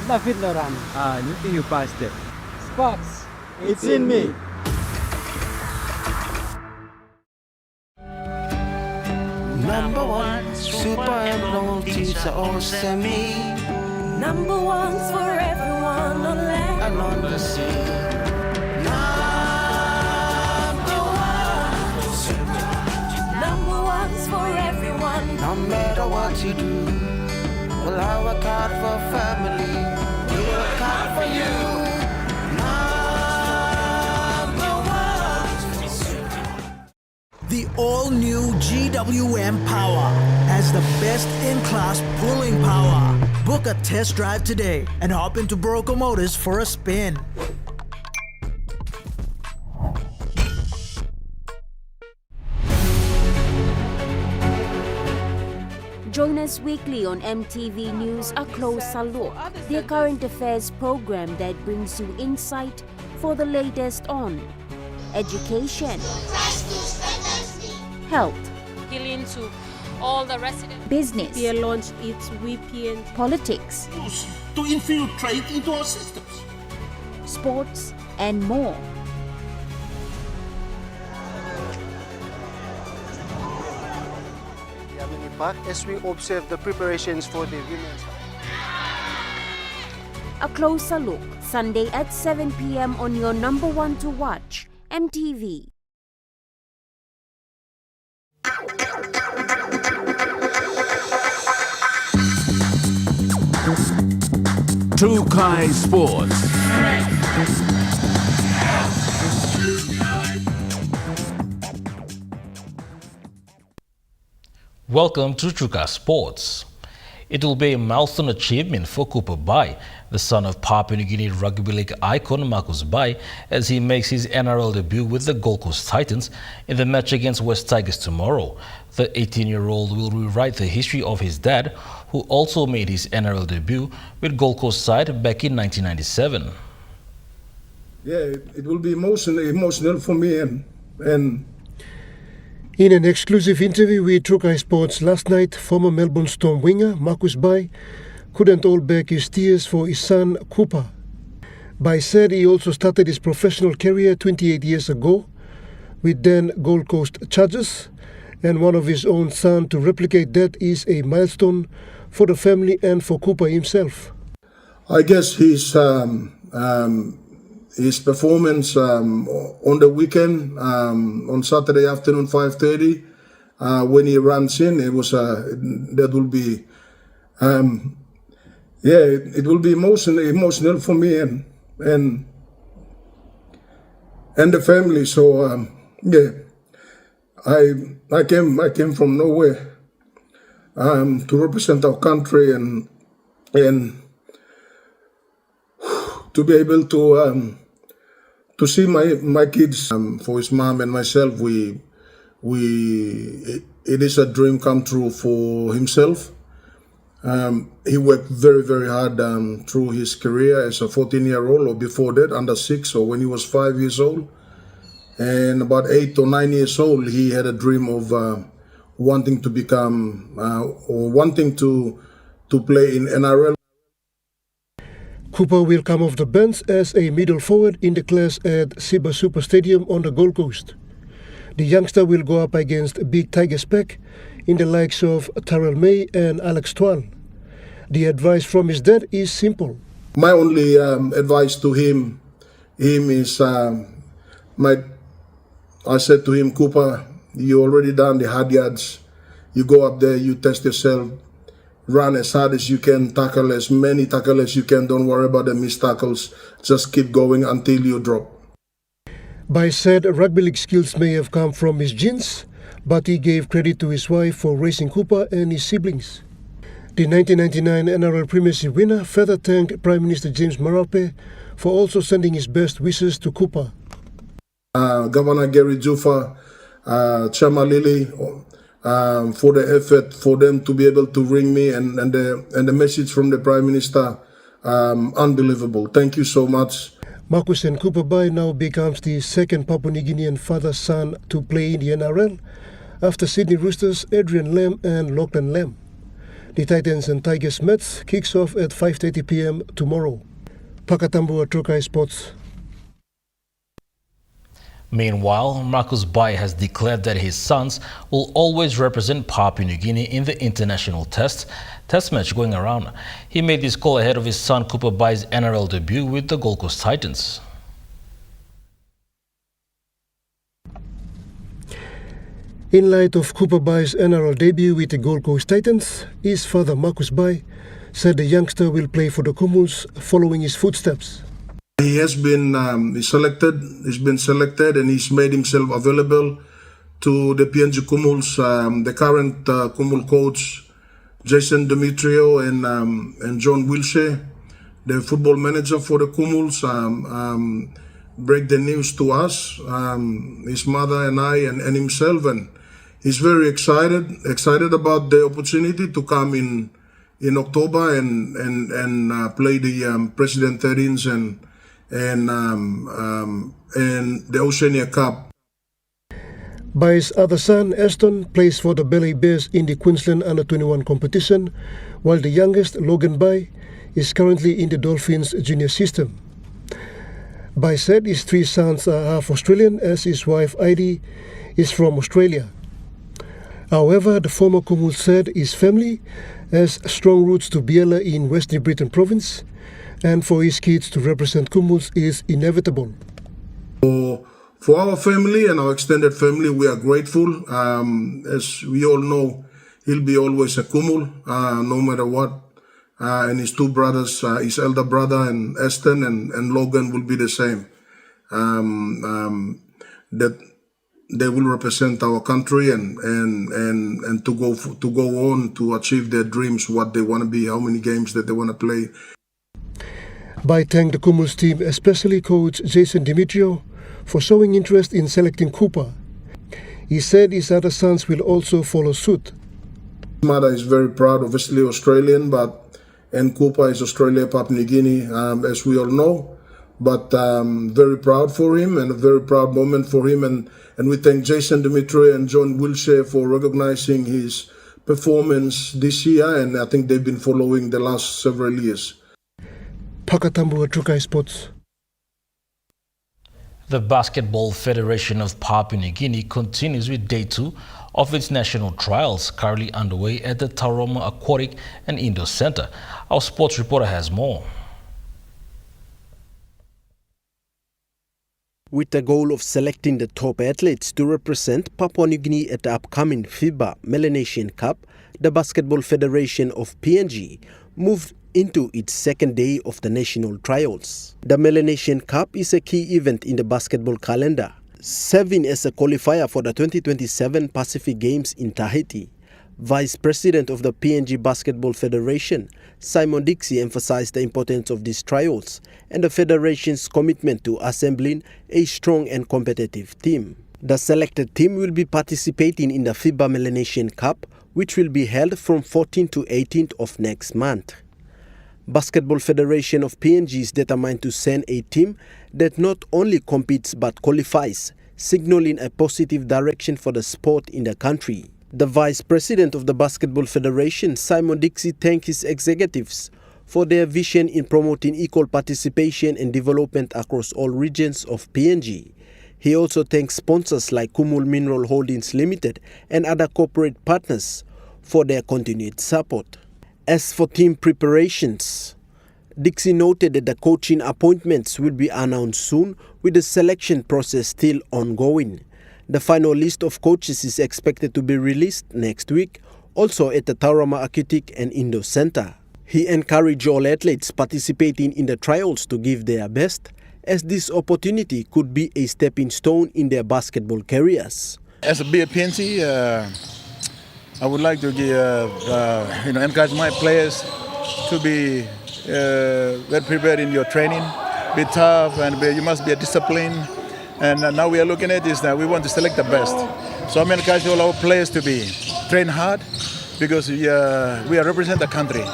David Loran. You think you passed it? Sparks, it's in me. Number 1, super loyalties are all semi. Number 1's for everyone on land and on the sea. Number 1's for everyone. No matter what you do, well, I work hard for family. We work hard for you. The all-new GWM Power has the best in-class pulling power. Book a test drive today and hop into Broco Motors for a spin. Join us weekly on EMTV News, A Closer Look, the current affairs program that brings you insight for the latest on education, health, appealing to all the residents. Business. They launched its VPN. Politics. To infiltrate into our systems. Sports and more. As we observe the preparations for the women's. A Closer Look, Sunday at 7 p.m. on your number 1 to watch, EMTV. Trukai Sports. Welcome to Trukai Sports. It will be a milestone achievement for Cooper Bai, the son of Papua New Guinea Rugby League icon Marcus Bai, as he makes his NRL debut with the Gold Coast Titans in the match against West Tigers tomorrow. The 18-year-old will rewrite the history of his dad, who also made his NRL debut with Gold Coast side back in 1997. Yeah, it will be emotional for me and in an exclusive interview with Trukai Sports last night, former Melbourne Storm winger Marcus Bai couldn't hold back his tears for his son, Cooper. Bai said he also started his professional career 28 years ago with then Gold Coast Chargers, and one of his own son to replicate that is a milestone for the family and for Cooper himself. I guess his performance on the weekend, on Saturday afternoon 5:30, when he runs in, it was that will be it will be emotional for me and the family. So I came from nowhere to represent our country and to be able to see my kids. For his mom and myself, it is a dream come true for himself. He worked very, very hard through his career as a 14-year-old, or before that, under 6, or when he was 5 years old. And about 8 or 9 years old, he had a dream of wanting to become or wanting to play in NRL. Cooper will come off the bench as a middle forward in the class at Siba Super Stadium on the Gold Coast. The youngster will go up against Big Tiger Speck in the likes of Terrell May and Alex Twal. The advice from his dad is simple. My only advice to him is, I said to him, Cooper, you already done the hard yards. You go up there, you test yourself, run as hard as you can, tackle as many tackles as you can. Don't worry about the missed tackles. Just keep going until you drop. Bai said rugby league skills may have come from his genes, but he gave credit to his wife for raising Cooper and his siblings. The 1999 NRL Premiership winner further thanked Prime Minister James Marape for also sending his best wishes to Cooper. Governor Gary Jufa, Chama Lily, for the effort for them to be able to ring me, and the message from the Prime Minister, unbelievable. Thank you so much. Marcus and Cooper Bai now becomes the second Papua New Guinean father-son to play in the NRL after Sydney Roosters' Adrian Lam and Lachlan Lam. The Titans and Tigers match kicks off at 5:30 p.m. tomorrow. Pakatambua Trukai Sports. Meanwhile, Marcus Bai has declared that his sons will always represent Papua New Guinea in the international test match going around. He made this call ahead of his son Cooper Bai's NRL debut with the Gold Coast Titans. In light of Cooper Bai's NRL debut with the Gold Coast Titans, his father Marcus Bai said the youngster will play for the Kumuls following his footsteps. He has been selected. He's been selected, and he's made himself available to the PNG Kumuls. The current Kumul coach, Jason Demetrio, and John Wilshire, the football manager for the Kumuls, break the news to us, his mother and I and himself, and he's very excited about the opportunity to come in October and play the President 13s and the Oceania Cup. Bai's other son, Aston, plays for the Ballet Bears in the Queensland Under-21 competition, while the youngest, Logan Bai, is currently in the Dolphins junior system. Bai said his 3 sons are half Australian, as his wife, Heidi, is from Australia. However, the former Kumul said his family has strong roots to Biela in West New Britain province, and for his kids to represent Kumuls is inevitable. For our family and our extended family, we are grateful. As we all know, he'll be always a Kumul, no matter what. And his 2 brothers, his elder brother and Aston and Logan will be the same. That they will represent our country and to go on to achieve their dreams, what they want to be, how many games that they want to play. Bai thanked the Kumuls team, especially coach Jason Demetrio, for showing interest in selecting Cooper. He said his other sons will also follow suit. His mother is very proud, obviously Australian, and Cooper is Australia, Papua New Guinea, as we all know. But very proud for him and a very proud moment for him. And we thank Jason Demetrio and John Wilshire for recognizing his performance this year, and I think they've been following the last several years. Pakatambu Trukai Sports. The Basketball Federation of Papua New Guinea continues with day 2 of its national trials currently underway at the Tauroma Aquatic and Indoor Center. Our sports reporter has more. With the goal of selecting the top athletes to represent Papua New Guinea at the upcoming FIBA Melanesian Cup, the Basketball Federation of PNG moved into its second day of the national trials. The Melanesian Cup is a key event in the basketball calendar, serving as a qualifier for the 2027 Pacific Games in Tahiti. Vice President of the PNG Basketball Federation, Simon Dixie, emphasized the importance of these trials and the Federation's commitment to assembling a strong and competitive team. The selected team will be participating in the FIBA Melanesian Cup, which will be held from 14th to 18th of next month. Basketball Federation of PNG is determined to send a team that not only competes but qualifies, signaling a positive direction for the sport in the country. The Vice President of the Basketball Federation, Simon Dixie, thanked his executives for their vision in promoting equal participation and development across all regions of PNG. He also thanks sponsors like Kumul Mineral Holdings Limited and other corporate partners for their continued support. As for team preparations, Dixie noted that the coaching appointments will be announced soon, with the selection process still ongoing. The final list of coaches is expected to be released next week, also at the Tauroma Aquatic and Indoor Center. He encouraged all athletes participating in the trials to give their best, as this opportunity could be a stepping stone in their basketball careers. As a PNC, I would like to give, encourage my players to be well prepared in your training, be tough, and you must be disciplined. And now we are looking at this that we want to select the best. So I'm encouraging all our players to be train hard, because we are represent the country.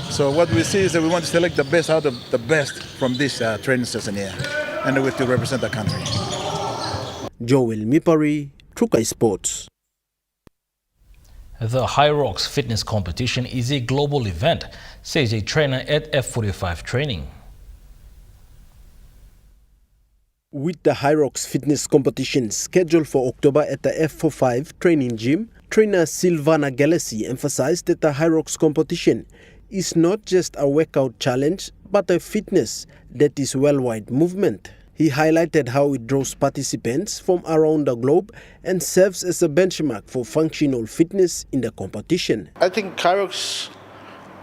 So what we see is that we want to select the best out of the best from this training session here, and we to represent the country. Joel Mipari, Trukai Sports. The High Rocks Fitness Competition is a global event, says a trainer at F45 Training. With the High Rocks Fitness Competition scheduled for October at the F45 Training Gym, trainer Silvana Galassi emphasized that the High Rocks competition is not just a workout challenge, but a fitness that is worldwide movement. He highlighted how it draws participants from around the globe and serves as a benchmark for functional fitness in the competition. I think High Rocks,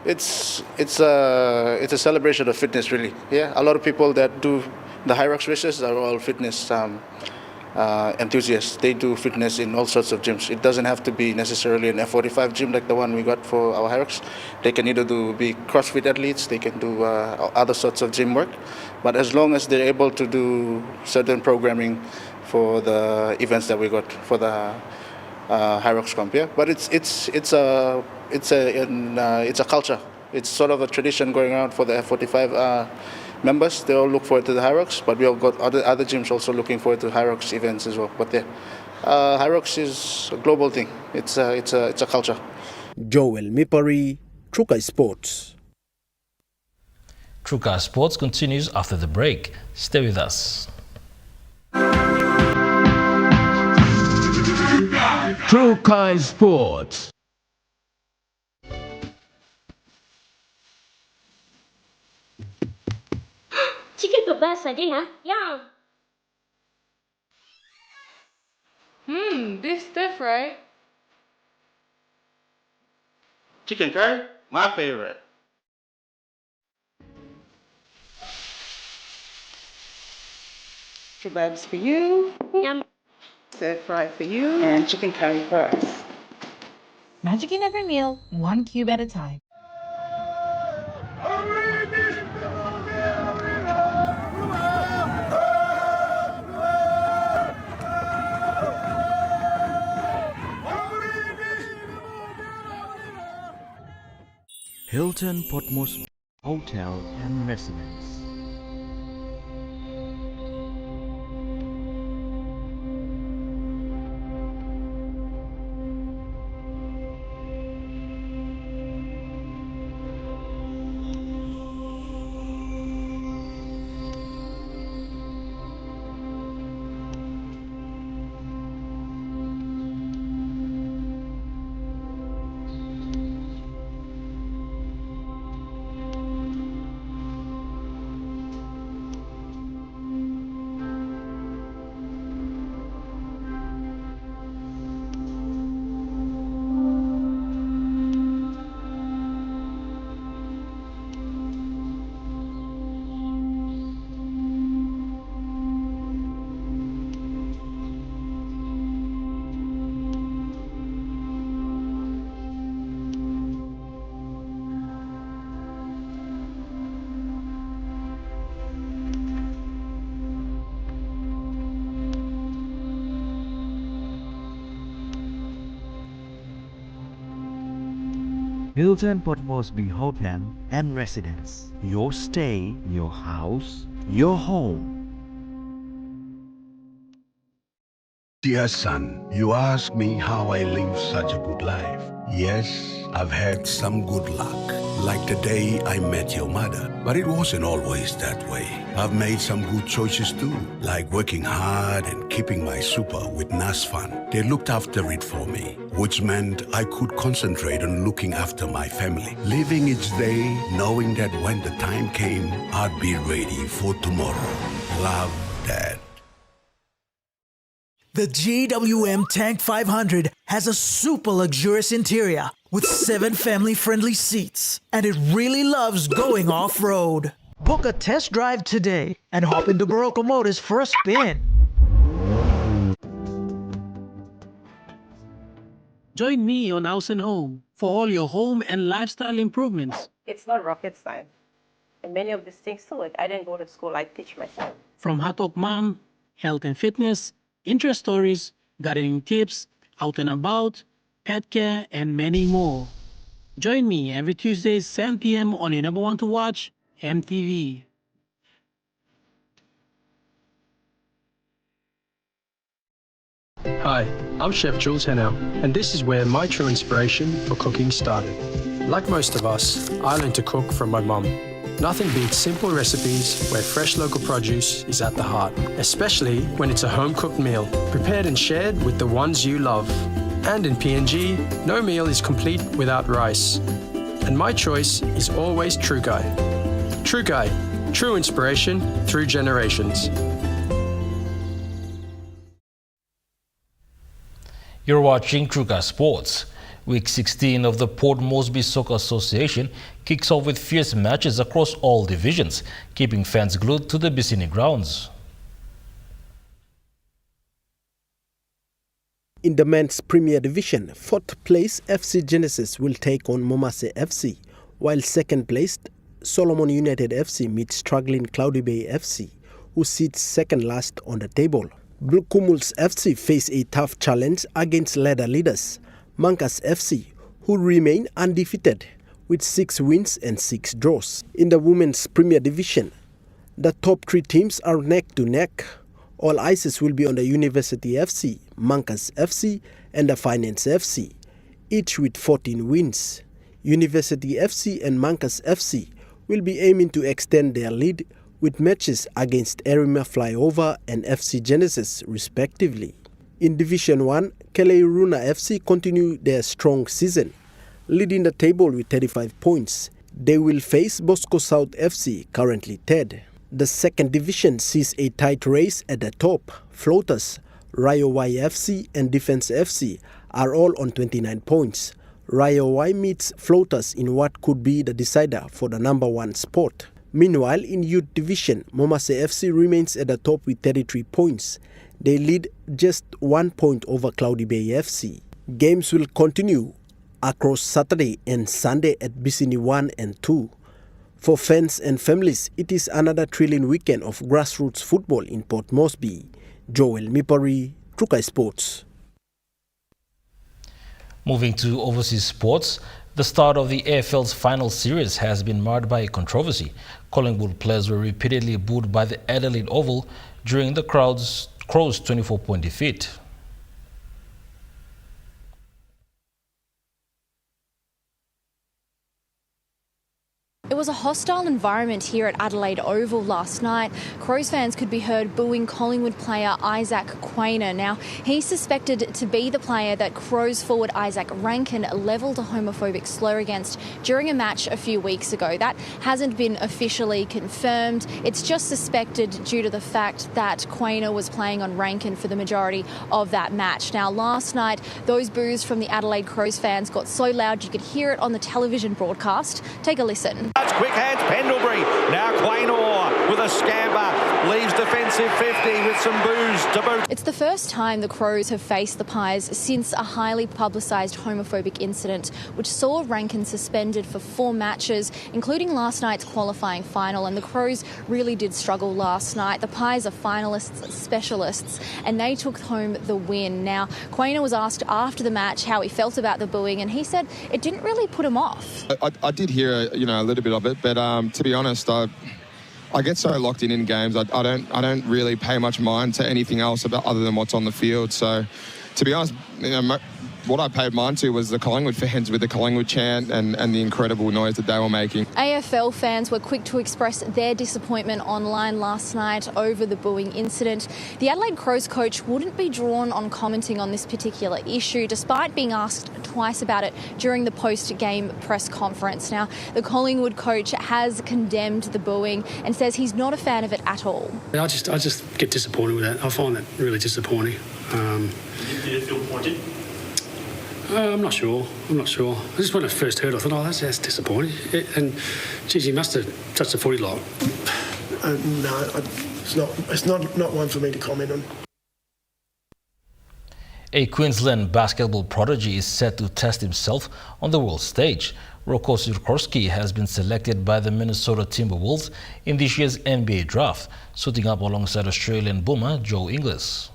it's a celebration of fitness, really. Yeah, a lot of people that do the High Rocks races are all fitness enthusiasts. They do fitness in all sorts of gyms. It doesn't have to be necessarily an F45 gym like the one we got for our High Rocks. They can either be CrossFit athletes, they can do other sorts of gym work. But as long as they're able to do certain programming for the events that we got for the High Rocks comp, yeah. But it's a culture. It's sort of a tradition going around for the F45 members. They all look forward to the High Rocks, but we have got other gyms also looking forward to High Rocks events as well. But High Rocks is a global thing. It's a culture. Joel Mipari, Trukai Sports. Trukai Sports continues after the break. Stay with us. Trukai Sports. Chicken kebasa din, ha? Yum! This different. Chicken curry, my favorite. Kebabs for you. Yum. Stir fry for you. And chicken curry for us. Magic in every meal, one cube at a time. Hilton Portmos Hotel and Residence. Hilton Port Moresby Hotel and Residence. Your stay, your house, your home. Dear son, you ask me how I live such a good life. Yes, I've had some good luck, like the day I met your mother. But it wasn't always that way. I've made some good choices too, like working hard and keeping my super with NASFAN. They looked after it for me, which meant I could concentrate on looking after my family. Living each day, knowing that when the time came, I'd be ready for tomorrow. Love, Dad. The GWM Tank 500 has a super luxurious interior with 7 family-friendly seats, and it really loves going off-road. Book a test drive today and hop into Barocco Motors for a spin. Join me on House and Home for all your home and lifestyle improvements. It's not rocket science. And many of these things too, I didn't go to school, I teach myself. From Hot Talk Mom, health and fitness, interest stories, gardening tips, out and about, pet care, and many more. Join me every Tuesday, 7 p.m. on your number one to watch, EMTV. Hi, I'm Chef Jules Henao, and this is where my true inspiration for cooking started. Like most of us, I learned to cook from my mum. Nothing beats simple recipes where fresh local produce is at the heart, especially when it's a home-cooked meal, prepared and shared with the ones you love. And in PNG, no meal is complete without rice. And my choice is always True Guy. True Guy, true inspiration through generations. You're watching True Guy Sports. Week 16 of the Port Moresby Soccer Association kicks off with fierce matches across all divisions, keeping fans glued to the Bissini grounds. In the men's Premier Division, 4th place FC Genesis will take on Momase FC, while 2nd placed Solomon United FC meets struggling Cloudy Bay FC, who sits 2nd last on the table. Blue Kumuls FC face a tough challenge against ladder leaders Mankas FC, who remain undefeated with 6 wins and 6 draws. In the Women's Premier Division, the top 3 teams are neck to neck. All eyes will be on the University FC, Mankas FC and the Finance FC, each with 14 wins. University FC and Mankas FC will be aiming to extend their lead with matches against Erima Flyover and FC Genesis respectively. In Division 1, Keleiruna FC continue their strong season, leading the table with 35 points. They will face Bosco South FC, currently 3rd. The 2nd division sees a tight race at the top. Floaters, Rayo Y FC and Defense FC are all on 29 points. Rayo Y meets Floaters in what could be the decider for the number 1 spot. Meanwhile, in Youth Division, Momase FC remains at the top with 33 points. They lead just 1 point over Cloudy Bay FC. Games will continue across Saturday and Sunday at Bissini 1 and 2. For fans and families, it is another thrilling weekend of grassroots football in Port Moresby. Joel Mipari, True Guy Sports. Moving to overseas sports, the start of the AFL's final series has been marred by a controversy. Collingwood players were repeatedly booed by the Adelaide Oval during the Crows' 24-point defeat. It was a hostile environment here at Adelaide Oval last night. Crows fans could be heard booing Collingwood player Isaac Quainer. Now, he's suspected to be the player that Crows forward Isaac Rankin levelled a homophobic slur against during a match a few weeks ago. That hasn't been officially confirmed. It's just suspected due to the fact that Quainer was playing on Rankin for the majority of that match. Now, last night, those boos from the Adelaide Crows fans got so loud you could hear it on the television broadcast. Take a listen. sides. Quick hands, Pendlebury. Now Quaynor with a scamper. Leaves defensive 50 with some booze to boot. It's the first time the Crows have faced the Pies since a highly publicised homophobic incident, which saw Rankin suspended for 4 matches, including last night's qualifying final. And the Crows really did struggle last night. The Pies are finalists, specialists, and they took home the win. Now, Quaynor was asked after the match how he felt about the booing, and he said it didn't really put him off. I did hear, a little bit of it, but to be honest, I get so locked in games. I don't really pay much mind to anything else other than what's on the field. So, to be honest, what I paid mind to was the Collingwood fans with the Collingwood chant and the incredible noise that they were making. AFL fans were quick to express their disappointment online last night over the booing incident. The Adelaide Crows coach wouldn't be drawn on commenting on this particular issue, despite being asked twice about it during the post-game press conference. Now, the Collingwood coach has condemned the booing and says he's not a fan of it at all. I just get disappointed with that. I find that really disappointing. Did it feel pointed? I'm not sure. I just when I first heard it, I thought, that's disappointing. And, geez, he must have touched a footy lot. No, it's not one for me to comment on. A Queensland basketball prodigy is set to test himself on the world stage. Rocco Sikorsky has been selected by the Minnesota Timberwolves in this year's NBA draft, suiting up alongside Australian boomer Joe Ingles.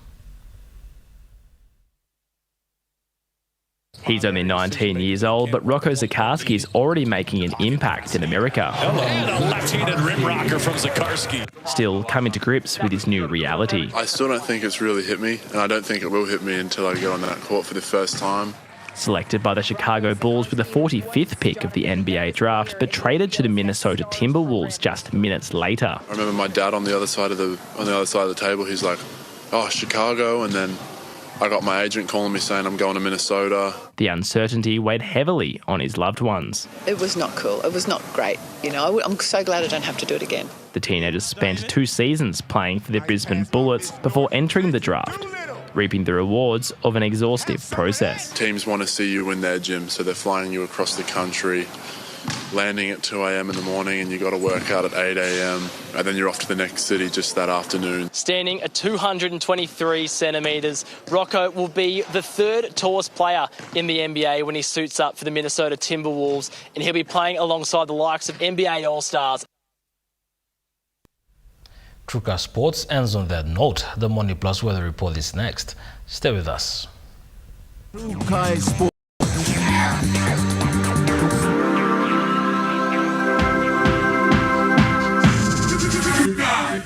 He's only 19 years old, but Rocco Sikorsky is already making an impact in America. And a left-handed rim rocker from Sikorsky. Still coming to grips with his new reality. I still don't think it's really hit me, and I don't think it will hit me until I go on that court for the first time. Selected by the Chicago Bulls with the 45th pick of the NBA draft, but traded to the Minnesota Timberwolves just minutes later. I remember my dad on the other side of the table. He's like, "Oh, Chicago," and then I got my agent calling me saying I'm going to Minnesota. The uncertainty weighed heavily on his loved ones. It was not cool. It was not great. I'm so glad I don't have to do it again. The teenagers spent 2 seasons playing for the Brisbane Bullets before entering the draft, reaping the rewards of an exhaustive process. Teams want to see you in their gym, so they're flying you across the country, landing at 2 a.m. in the morning, and you got to work out at 8 a.m. and then you're off to the next city just that afternoon. Standing at 223 centimetres, Rocco will be the 3rd tallest player in the NBA when he suits up for the Minnesota Timberwolves, and he'll be playing alongside the likes of NBA All-Stars. Truka Sports ends on that note. The Money Plus weather report is next. Stay with us. Truka Sports.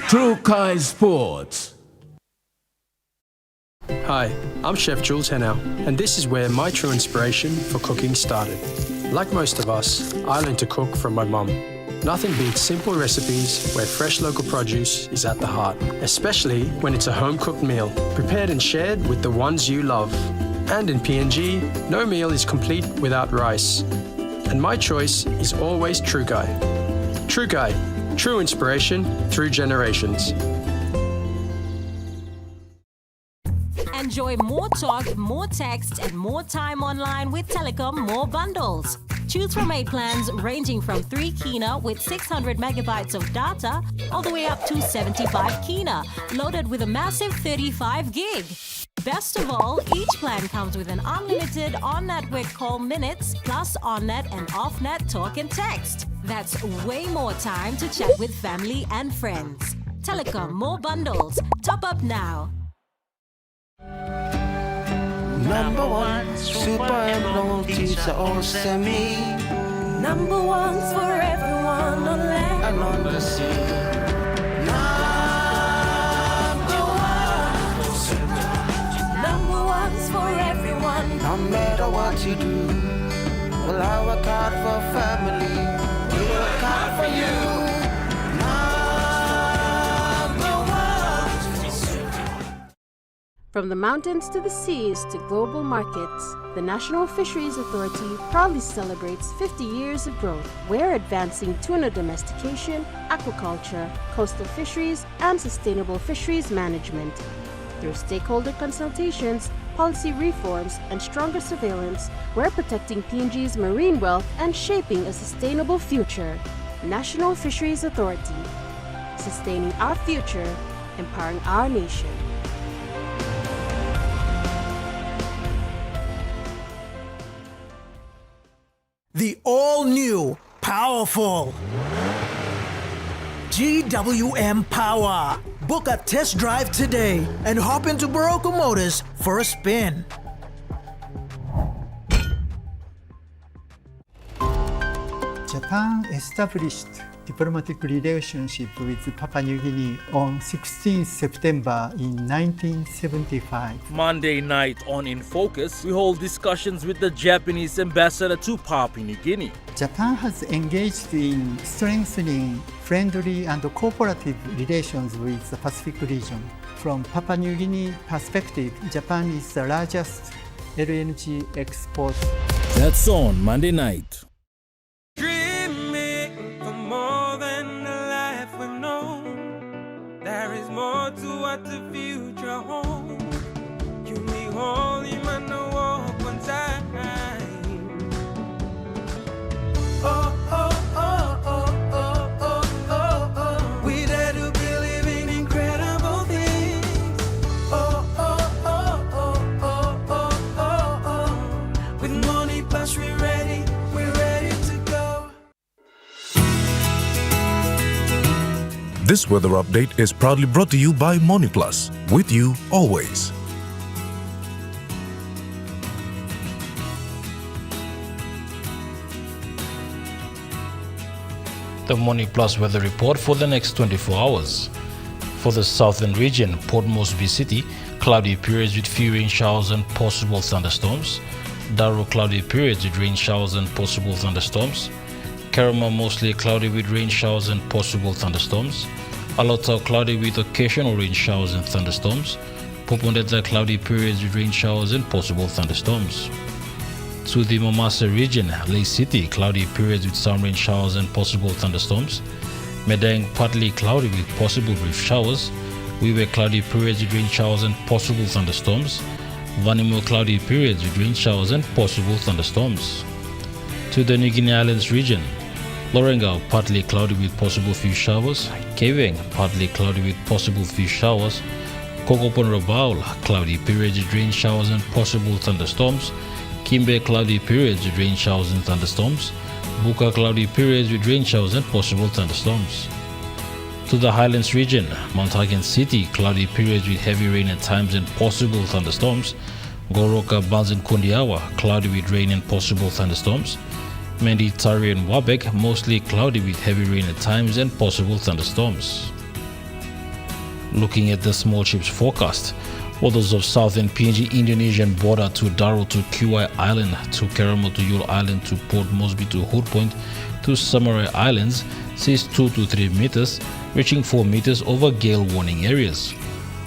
Truka Sports. Hi, I'm Chef Jules Hennow, and this is where my true inspiration for cooking started. Like most of us, I learned to cook from my mum. Nothing beats simple recipes where fresh local produce is at the heart, especially when it's a home-cooked meal, prepared and shared with the ones you love. And in PNG, no meal is complete without rice. And my choice is always Trukai. Trukai, true inspiration through generations. Enjoy more talk, more text, and more time online with Telecom More Bundles. Choose from 8 plans ranging from 3 kina with 600 megabytes of data all the way up to 75 kina, loaded with a massive 35 gig. Best of all, each plan comes with an unlimited on-network call minutes plus on-net and off-net talk and text. That's way more time to chat with family and friends. Telecom More Bundles. Top up now. Number 1, super loyalties are all semi. Number 1's for everyone on land and on the sea. Number 1's for everyone. No matter what you do, well, I work hard for family. We work hard for you. From the mountains to the seas to global markets, the National Fisheries Authority proudly celebrates 50 years of growth. We're advancing tuna domestication, aquaculture, coastal fisheries, and sustainable fisheries management. Through stakeholder consultations, policy reforms, and stronger surveillance, we're protecting PNG's marine wealth and shaping a sustainable future. National Fisheries Authority, sustaining our future, empowering our nation. The all-new, powerful GWM Power. Book a test drive today and hop into Barocco Motors for a spin. Japan established diplomatic relationship with Papua New Guinea on 16 September in 1975. Monday night on In Focus, we hold discussions with the Japanese ambassador to Papua New Guinea. Japan has engaged in strengthening friendly and cooperative relations with the Pacific region. From Papua New Guinea perspective, Japan is the largest LNG exporter. That's on Monday night. Dreaming for more than the life we've known. There is more to what the future holds. You me holy man, no walk one time. Oh, oh, oh, oh, oh, oh, oh, oh. We dare to believe in incredible things. Oh, oh, oh, oh, oh, oh, oh, oh. With money plus we're ready to go. This weather update is proudly brought to you by MoneyPlus, with you always. The MoneyPlus weather report for the next 24 hours. For the southern region, Port Moresby City, cloudy periods with few rain showers and possible thunderstorms. Darrow, cloudy periods with rain showers and possible thunderstorms. Karama, mostly cloudy with rain showers and possible thunderstorms. Alotau, cloudy with occasional rain showers and thunderstorms. Popondetta, cloudy periods with rain showers and possible thunderstorms. To the Momasa region, Lake City, cloudy periods with some rain showers and possible thunderstorms. Medang, partly cloudy with possible brief showers. Wiwe, cloudy periods with rain showers and possible thunderstorms. Vanimo, cloudy periods with rain showers and possible thunderstorms. To the New Guinea Islands region, Lorengau, partly cloudy with possible few showers. Keveng, partly cloudy with possible few showers. Kokopon Rabaul, cloudy periods with rain showers and possible thunderstorms. Kimbe, cloudy periods with rain showers and thunderstorms. Buka, cloudy periods with rain showers and possible thunderstorms. To the Highlands region, Mount Hagen City, cloudy periods with heavy rain at times and possible thunderstorms. Goroka, Bans and Kondiawa, cloudy with rain and possible thunderstorms. Mendi, Tari and Wabek, mostly cloudy with heavy rain at times and possible thunderstorms. Looking at the small ships forecast, waters of southern PNG Indonesian border to Darrow to Kiwai Island to Karamo to Yule Island to Port Moresby to Hood Point to Samarai Islands sees 2 to 3 meters, reaching 4 meters over gale warning areas.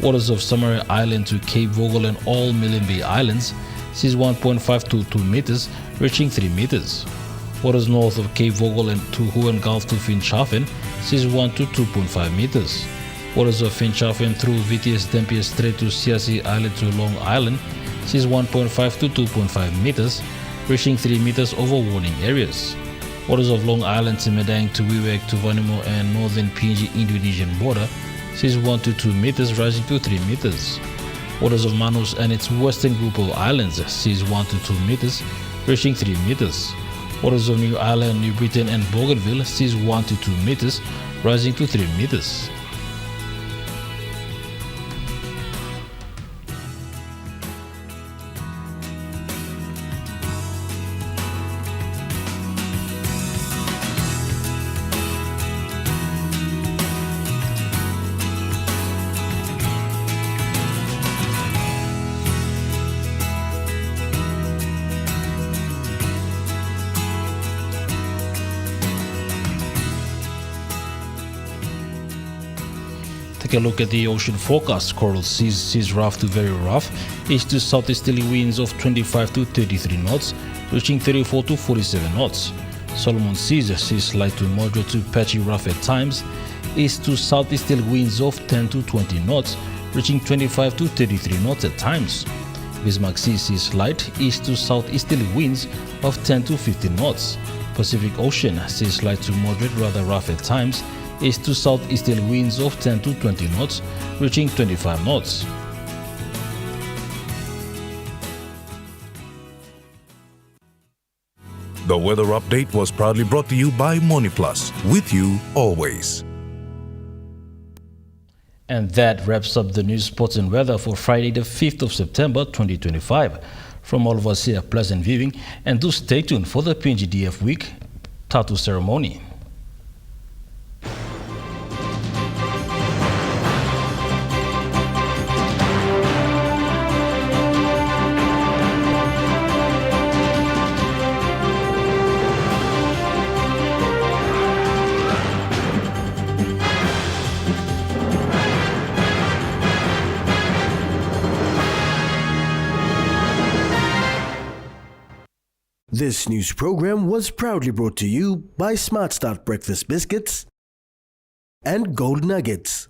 Waters of Samarai Island to Cape Vogel and all Millen Bay Islands sees 1.5 to 2 meters, reaching 3 meters. Waters north of Cape Vogel and to Huon Gulf to Finschhafen sees 1 to 2.5 meters. Waters of Finschhafen through VTS Dampier Strait to Siasi Island to Long Island sees 1.5 to 2.5 meters, reaching 3 meters over warning areas. Waters of Long Island to Medang to Wewak to Vanimo and northern PNG Indonesian border sees 1 to 2 meters, rising to 3 meters. Waters of Manus and its western group of islands sees 1 to 2 meters, reaching 3 meters. Waters of New Ireland, New Britain and Bougainville sees 1 to 2 meters, rising to 3 meters. Take a look at the ocean forecast. Coral seas rough to very rough. East to southeasterly winds of 25 to 33 knots, reaching 34 to 47 knots. Solomon seas light to moderate to patchy rough at times. East to southeasterly winds of 10 to 20 knots, reaching 25 to 33 knots at times. Bismarck seas light east to southeasterly winds of 10 to 15 knots. Pacific Ocean sees light to moderate, rather rough at times. East to southeasterly winds of 10 to 20 knots, reaching 25 knots. The weather update was proudly brought to you by MoneyPlus, with you always. And that wraps up the news, sports and weather for Friday the 5th of September 2025. From all of us here, pleasant viewing, and do stay tuned for the PNGDF Week Tattoo Ceremony. This news program was proudly brought to you by Smart Start Breakfast Biscuits and Gold Nuggets.